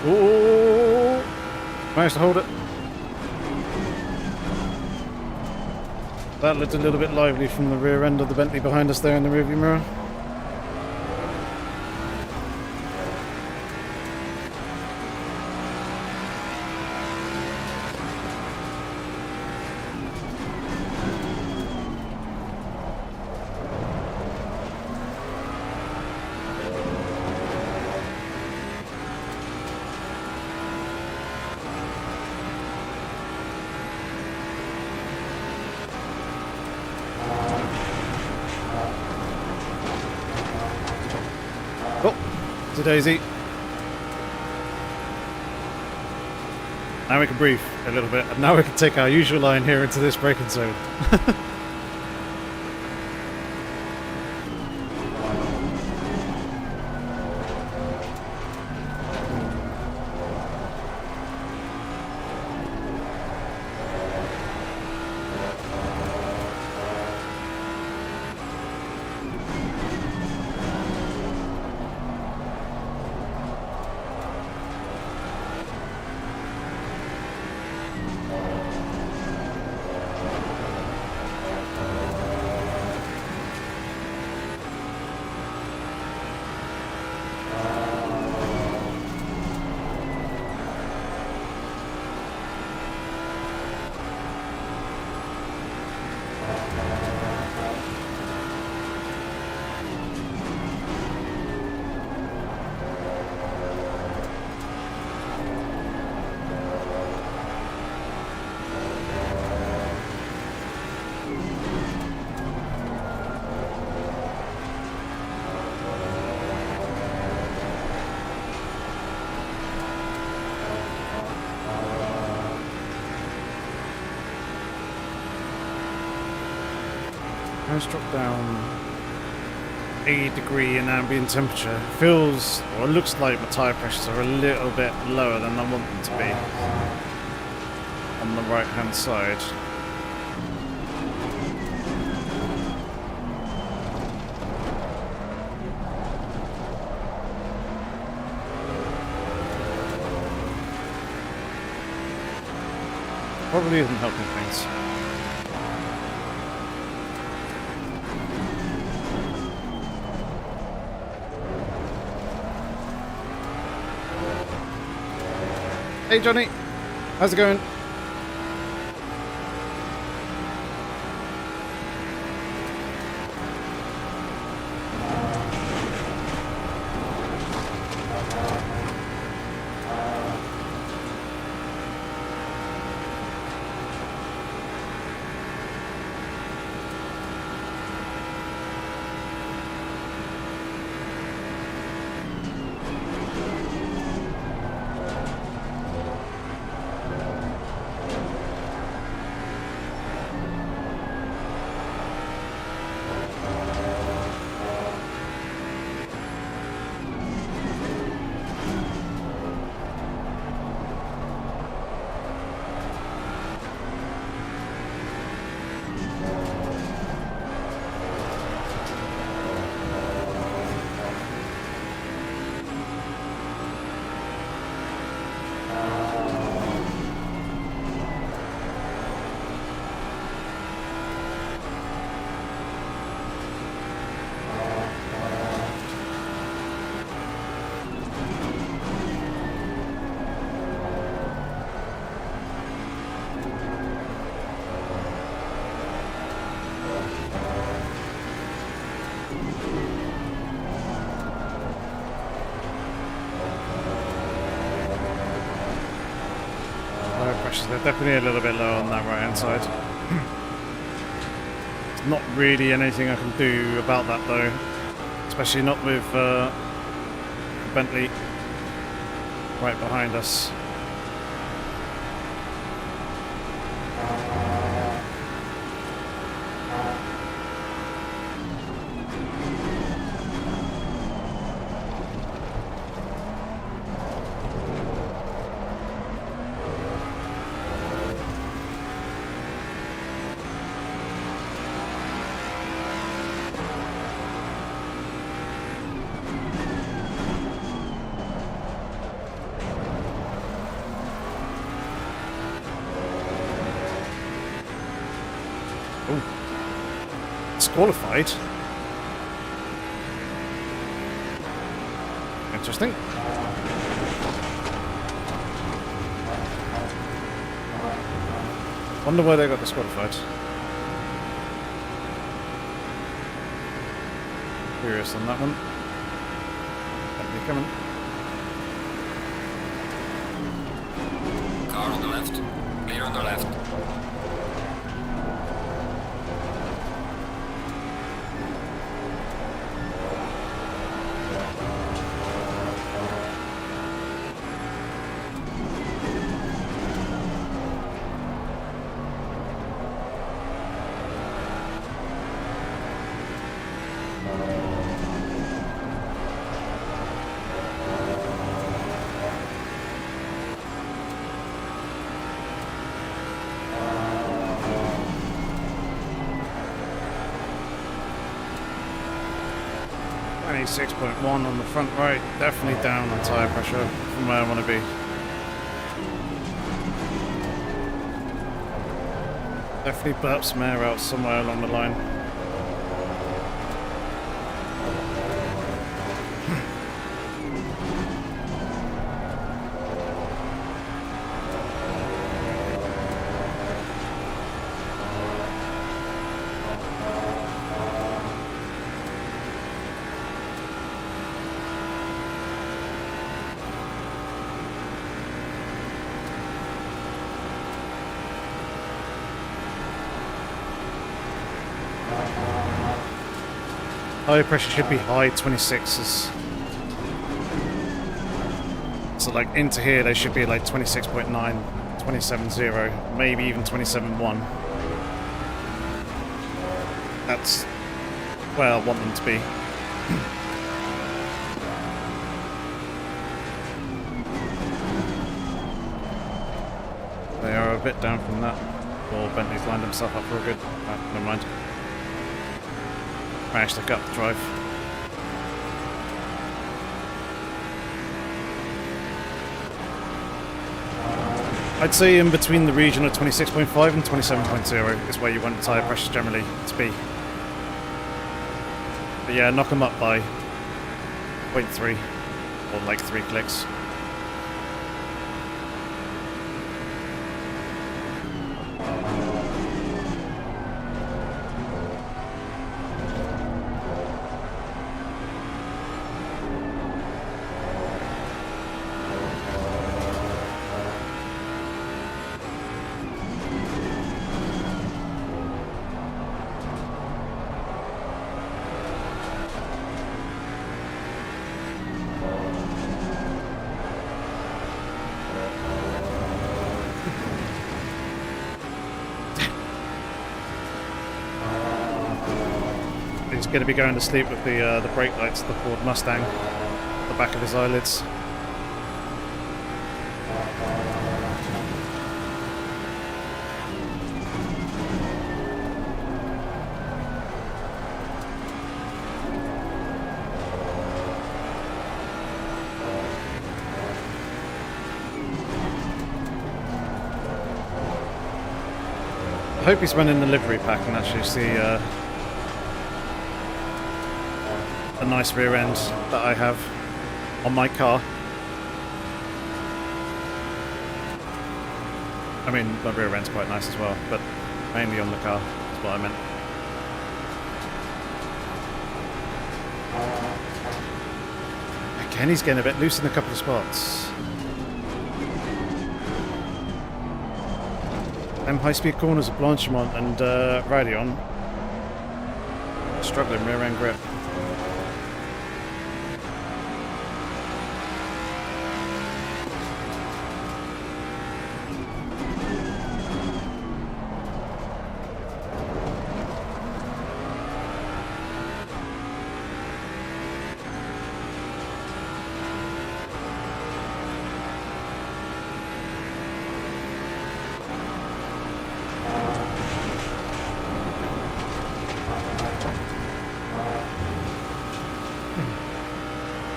Oh, managed to hold it. That looked a little bit lively from the rear end of the Bentley behind us there in the rearview mirror. To Daisy. Now we can breathe a little bit, and now we can take our usual line here into this braking zone. Let's drop down 80 degree in ambient temperature. Feels, or it looks like my tyre pressures are a little bit lower than I want them to be on the right hand side. Probably isn't helping things. Hey Johnny, how's it going? They're definitely a little bit low on that right hand side. There's not really anything I can do about that though, especially not with Bentley right behind us. Disqualified. Interesting. Wonder why they got disqualified. Curious on that one. Bentley coming. Car on the left. Clear on the left. .6.1 on the front right, definitely down on tyre pressure from where I want to be. Definitely burp some air out somewhere along the line. High pressure should be high 26s. So like into here they should be like 26.9, 27.0, maybe even 27.1. That's where I want them to be. They are a bit down from that. Or Bentley's lined himself up for a good... never mind. Managed to gut the drive. I'd say in between the region of 26.5 and 27.0 is where you want the tyre pressure generally to be. But yeah, knock them up by 0.3 or like 3 clicks. He's going to be going to sleep with the brake lights of the Ford Mustang at the back of his eyelids. I hope he's running the livery pack and actually see a nice rear end that I have on my car. I mean, my rear end's quite nice as well, but mainly on the car is what I meant. Again, he's getting a bit loose in a couple of spots. Them high-speed corners of Blanchimont and Radeon struggling rear end grip.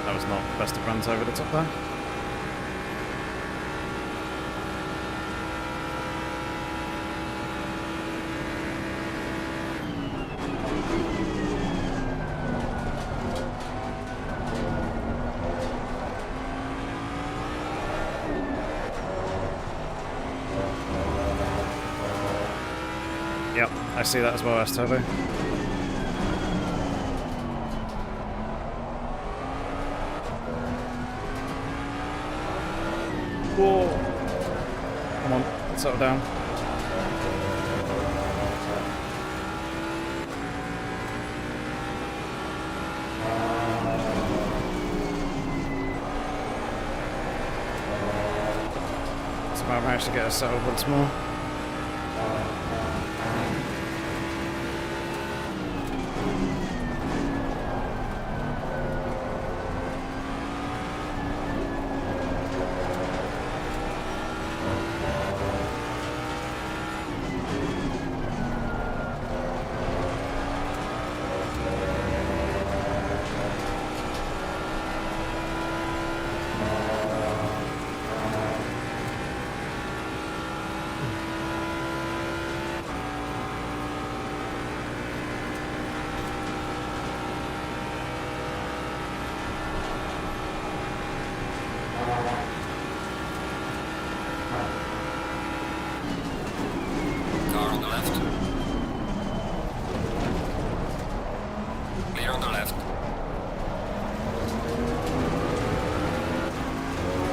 That was not the best of runs over the top there. Yep, I see that as well as Turbo. Whoa. Come on, settle down. Somehow managed to get us settled once more.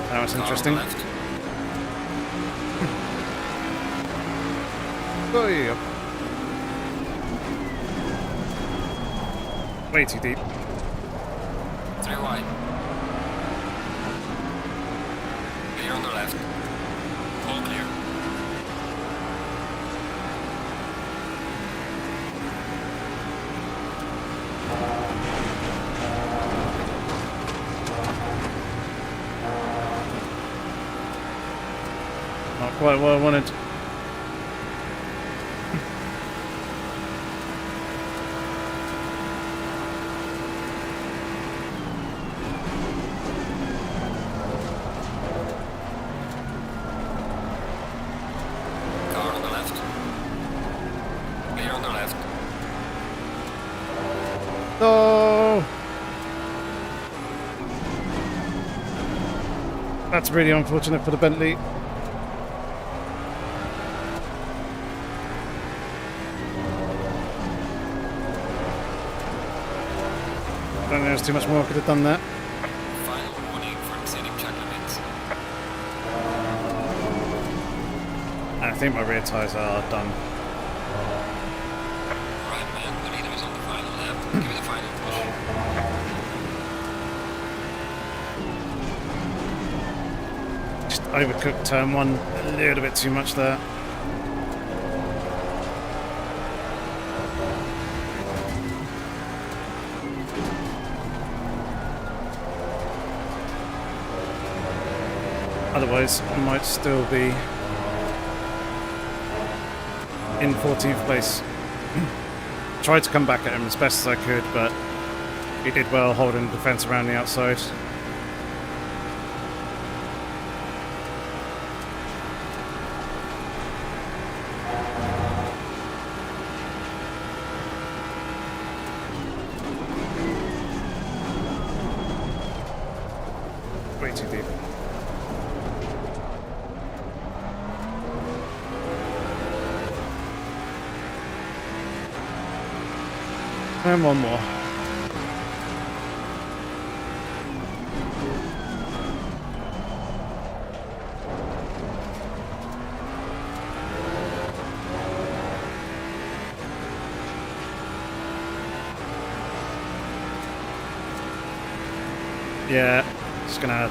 That's interesting. Oh, yeah. Way too deep. 3 wide. Clear on the left. All clear. Not quite what I wanted. Car on the left. Clear on the left. Oh! That's really unfortunate for the Bentley. I don't think there's too much more I could have done there. Final warning for exceeding track limits. I think my rear tyres are done. Right, man, the leader is on the final lap. Give it a final push. Just overcooked turn one a little bit too much there. Otherwise, I might still be in 14th place. Tried to come back at him as best as I could, but he did well holding the defence around the outside. Way too deep. And one more. Yeah, just gonna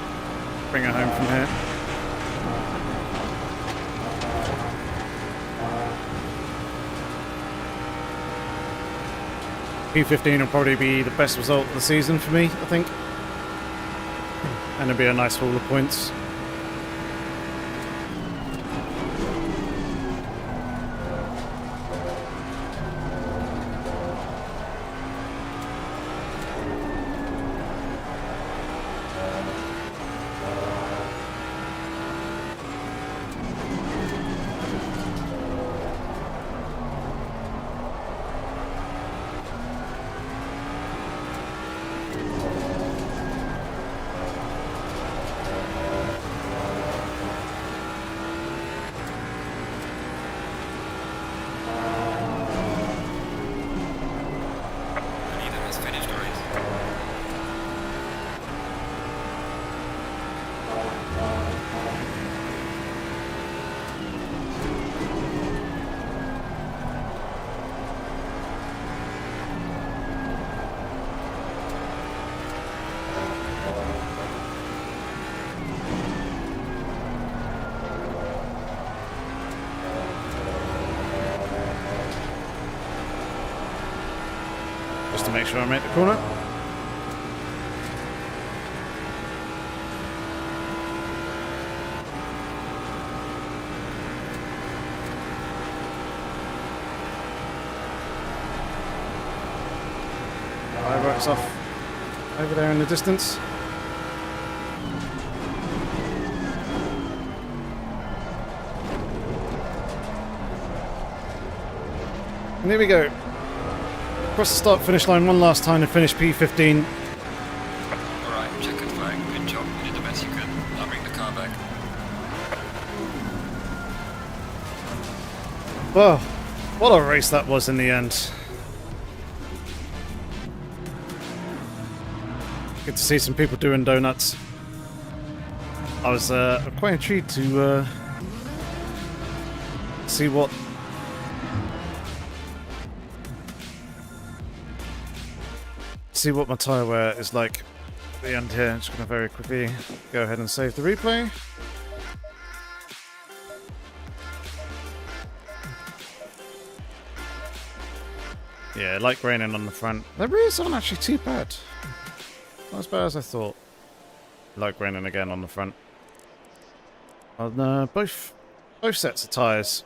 bring her home from here. P15 will probably be the best result of the season for me, I think. And it'll be a nice haul of points. The leader has finished the race. Just to make sure I make the corner. Fireworks off over there in the distance. And here we go. Across the start finish line one last time and finish P15. Alright, checkered flag. Good job. You did the best you could. I'll bring the car back. Well, what a race that was in the end. Good to see some people doing donuts. I was quite intrigued to see what my tyre wear is like at the end here. I'm just going to very quickly go ahead and save the replay. Yeah, light graining on the front. The rears aren't actually too bad. Not as bad as I thought. Light graining again on the front. On both Both sets of tyres.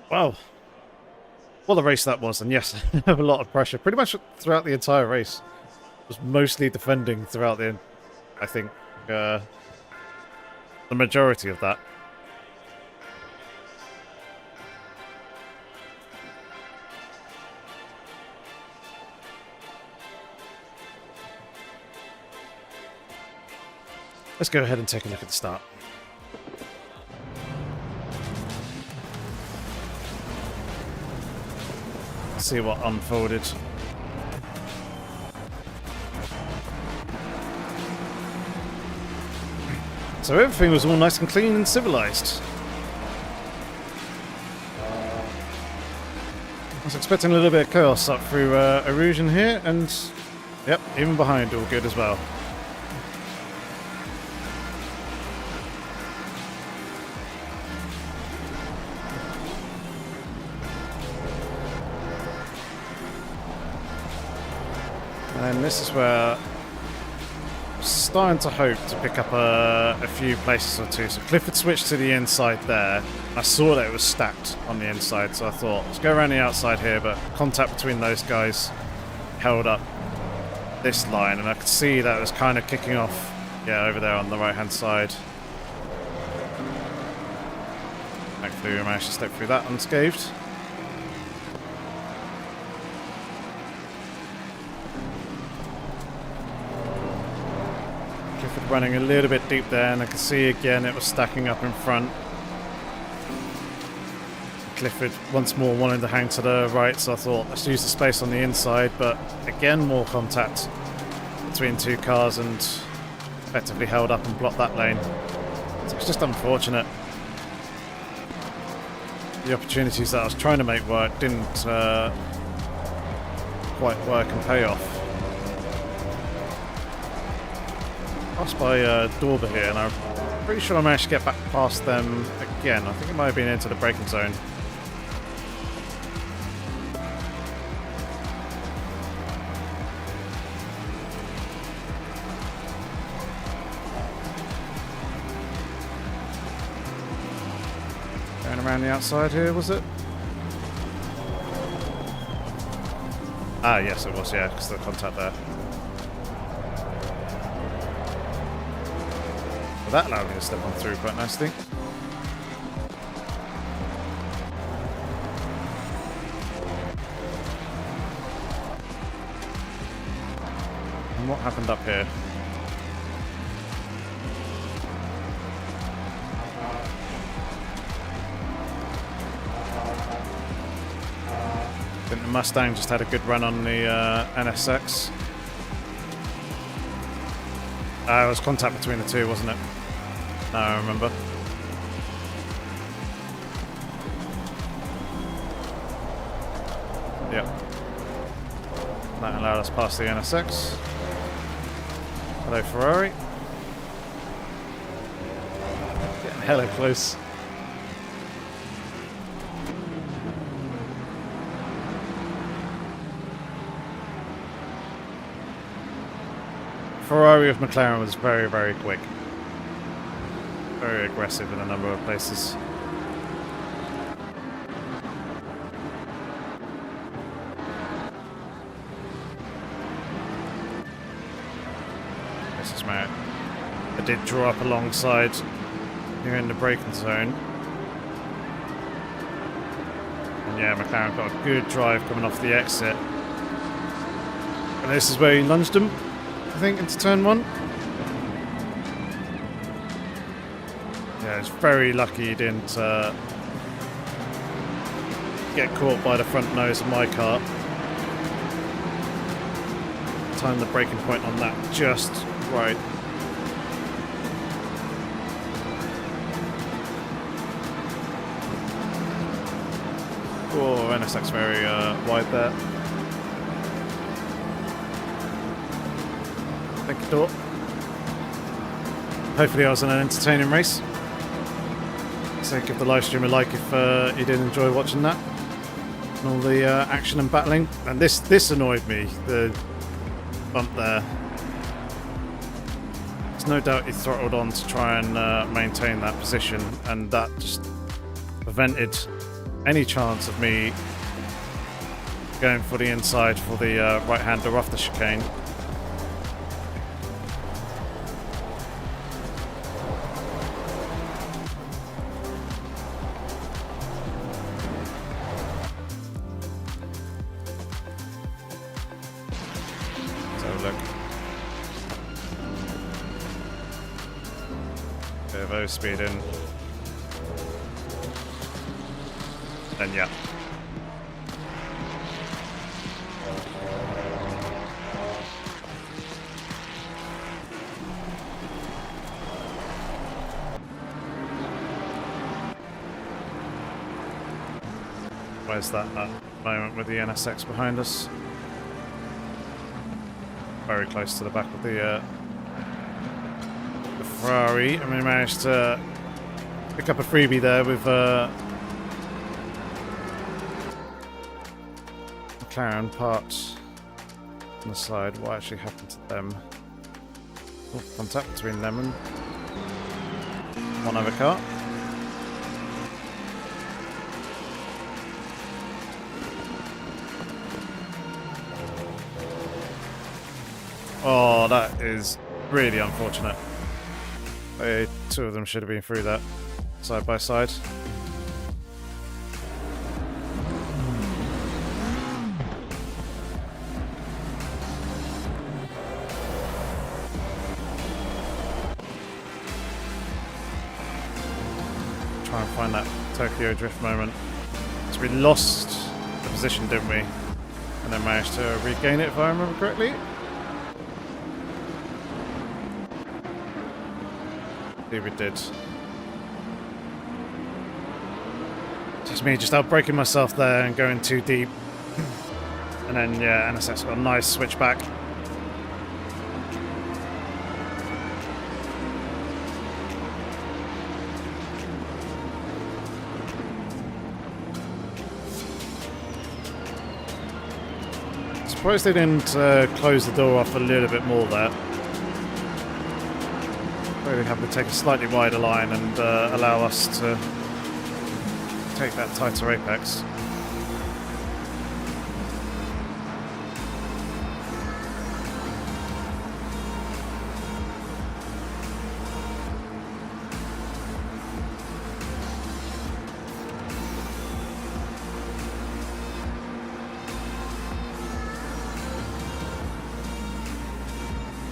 Wow. What a race that was. And yes, I have a lot of pressure. Pretty much throughout the entire race. Was mostly defending throughout the, I think, the majority of that. Let's go ahead and take a look at the start. See what unfolded. So everything was all nice and clean and civilized. I was expecting a little bit of chaos up through Erosion here, and yep, even behind all good as well. And this is where I'm starting to hope to pick up a few places or two. So Clifford switched to the inside there. I saw that it was stacked on the inside, so I thought, let's go around the outside here, but contact between those guys held up this line, and I could see that it was kind of kicking off, yeah, over there on the right-hand side. Thankfully we managed to step through that unscathed. Running a little bit deep there, and I can see again it was stacking up in front. Clifford once more wanted to hang to the right, so I thought let's use the space on the inside, but again more contact between two cars and effectively held up and blocked that lane. So it's just unfortunate. The opportunities that I was trying to make work didn't quite work and pay off. Passed by Dorber here, and I'm pretty sure I managed to get back past them again. I think it might have been into the braking zone. Going around the outside here, was it? Ah, yes, it was, yeah, because of the contact there. That allowed me to step on through quite nicely. And what happened up here? I think the Mustang just had a good run on the NSX. It was contact between the two, wasn't it? No, I remember. Yep. That allowed us past the NSX. Hello, Ferrari. Getting hella close. Ferrari of McLaren was very, very quick. Very aggressive in a number of places. This is where I did draw up alongside here in the braking zone. And yeah, McLaren got a good drive coming off the exit. And this is where he lunged him, I think, into turn one. Yeah, it's very lucky he didn't get caught by the front nose of my car. Timed the braking point on that just right. Oh, NSX very wide there. Thank you, Dort. Hopefully I was in an entertaining race. So give the live stream a like if you did enjoy watching that. And all the action and battling. And this annoyed me, the bump there. There's no doubt he throttled on to try and maintain that position, and that just prevented any chance of me going for the inside for the right-hander off the chicane. Let's have a look. Bit of overspeed in. And yeah. Where's that moment with the NSX behind us? Very close to the back of the Ferrari, and we managed to pick up a freebie there with McLaren parked on the side. What actually happened to them? Oh, contact between them and one other car. Oh, that is really unfortunate. Two of them should have been through that side by side. Try and find that Tokyo drift moment. So we lost the position, didn't we? And then managed to regain it, if I remember correctly. I we did. Just me just outbraking myself there and going too deep. And then, yeah, NSX got a nice switch back. Surprised they didn't close the door off a little bit more there. Probably have to take a slightly wider line and allow us to take that tighter apex.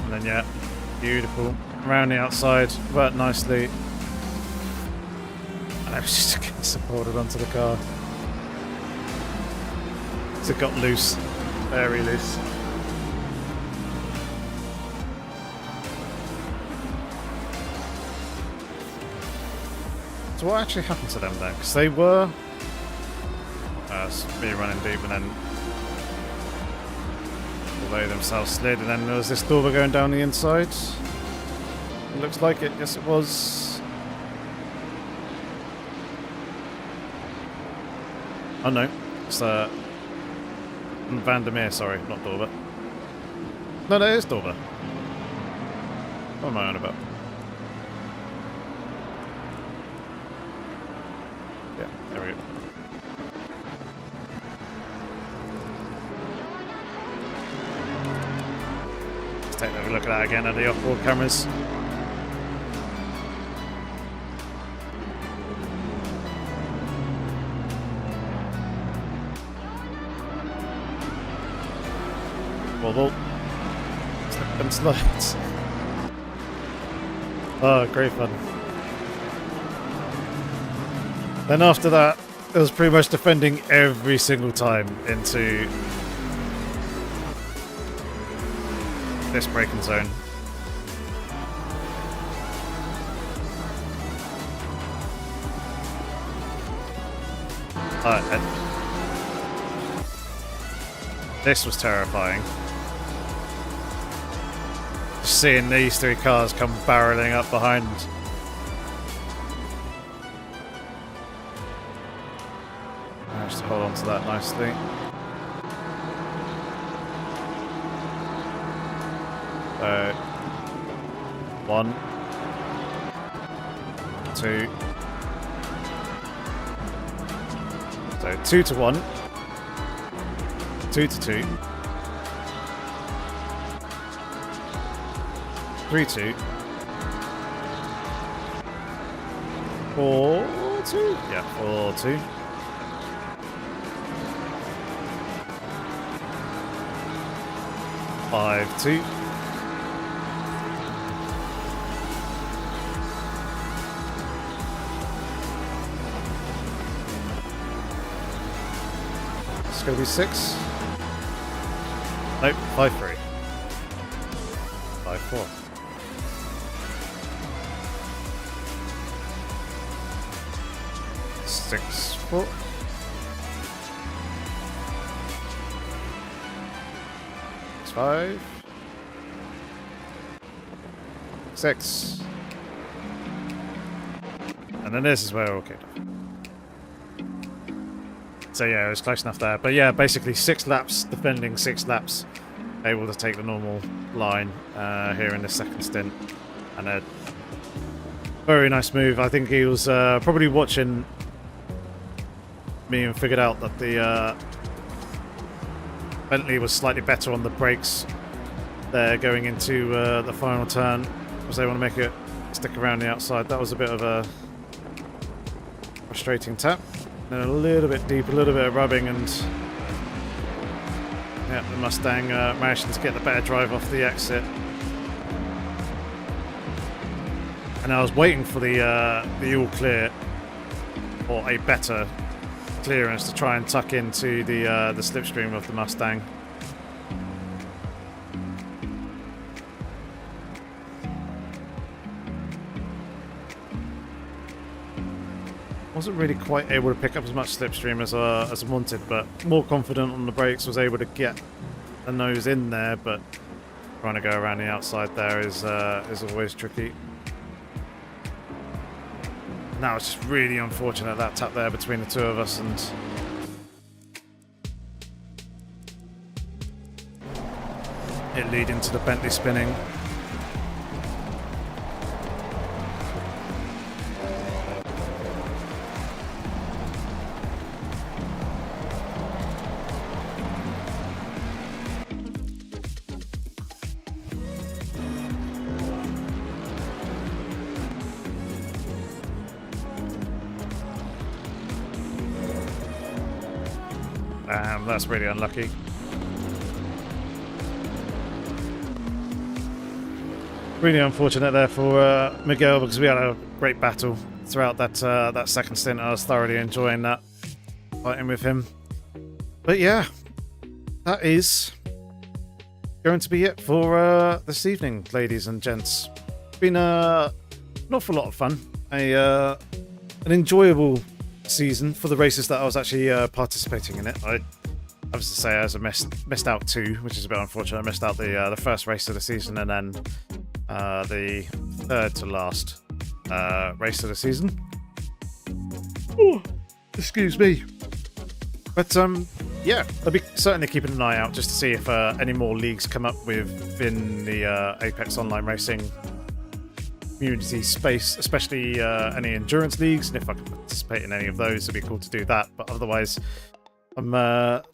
And then, yeah, beautiful. Around the outside, worked nicely. And I was just getting supported onto the car. So it got loose. Very loose. So what actually happened to them then? Because they were... me running deep and then... they themselves slid, and then there was this door going down the inside. It looks like it. Yes, it was. Oh no, it's Vandermeer. Sorry, not Dorber. No, that is Dorber. What am I on about? Yeah, there we go. Let's take a look at that again at the off-board cameras. Wobble. Slip and slides. Oh, great fun. Then after that, it was pretty much defending every single time into this braking zone. This was terrifying. Just seeing these three cars come barreling up behind. Managed to hold on to that nicely. So, 1, 2, So 2 to 1, 2 to 2, 3-2, 4-2, yeah, 4-2. 5-2. 6. Nope, 5-3. 5-4. 6-4. 6-5. 6. And then this is where we're okay. So yeah, it was close enough there. But yeah, basically 6 laps, defending 6 laps, able to take the normal line here in the second stint. And a very nice move. I think he was probably watching me and figured out that the Bentley was slightly better on the brakes there going into the final turn, because they want to make it stick around the outside. That was a bit of a frustrating tap. And a little bit deep, a little bit of rubbing, and yeah, the Mustang managed to get the better drive off the exit. And I was waiting for the all clear, or a better clearance, to try and tuck into the slipstream of the Mustang. Wasn't really quite able to pick up as much slipstream as I wanted, but more confident on the brakes, was able to get the nose in there, but trying to go around the outside there is always tricky. Now it's just really unfortunate, that tap there between the two of us, and it leading to the Bentley spinning. That's really unlucky. Really unfortunate there for Miguel, because we had a great battle throughout that second stint. I was thoroughly enjoying that, fighting with him. But yeah, that is going to be it for this evening, ladies and gents. It's been an awful lot of fun. An enjoyable season for the races that I was actually participating in it. I have to say, as I missed out 2, which is a bit unfortunate. I missed out the first race of the season, and then the third to last race of the season. Ooh, excuse me. But yeah, I'll be certainly keeping an eye out just to see if any more leagues come up within the Apex Online Racing community space, especially any endurance leagues, and if I can participate in any of those, it'd be cool to do that. But otherwise, I'm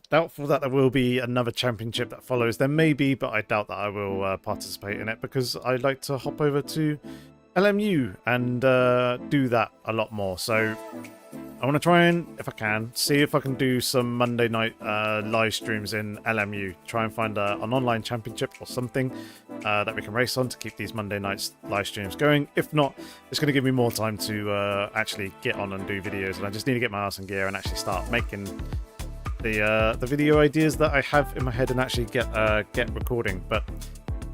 doubtful that there will be another championship that follows. There may be, but I doubt that I will participate in it, because I like to hop over to LMU and do that a lot more. So I want to try and, if I can, see if I can do some Monday night live streams in LMU. Try and find an online championship or something that we can race on to keep these Monday nights live streams going. If not, it's going to give me more time to actually get on and do videos, and I just need to get my ass in gear and actually start making the video ideas that I have in my head and actually get recording. But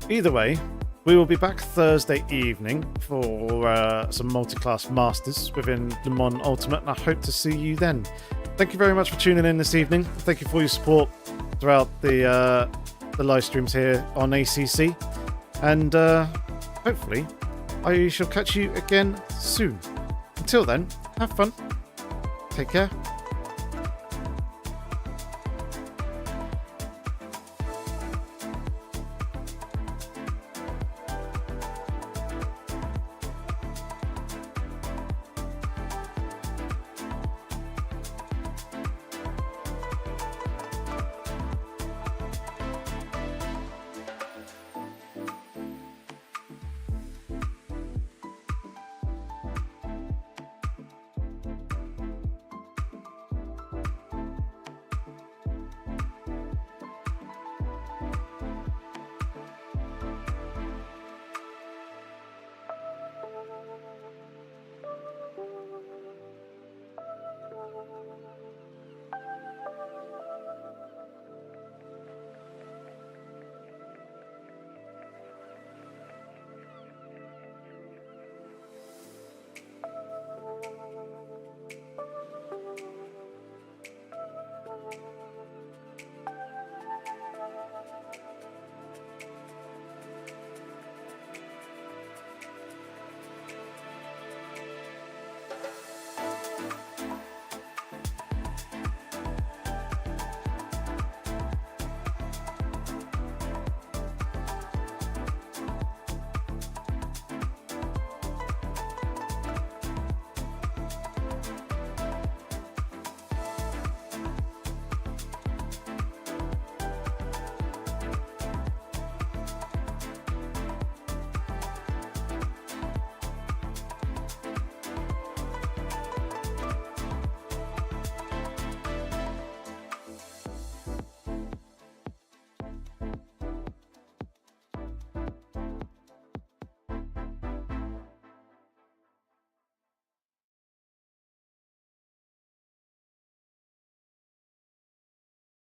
either way, we will be back Thursday evening for some multi-class masters within Le Mans Ultimate, and I hope to see you then. Thank you very much for tuning in this evening. Thank you for your support throughout the live streams here on ACC, and hopefully I shall catch you again soon. Until then, have fun, take care,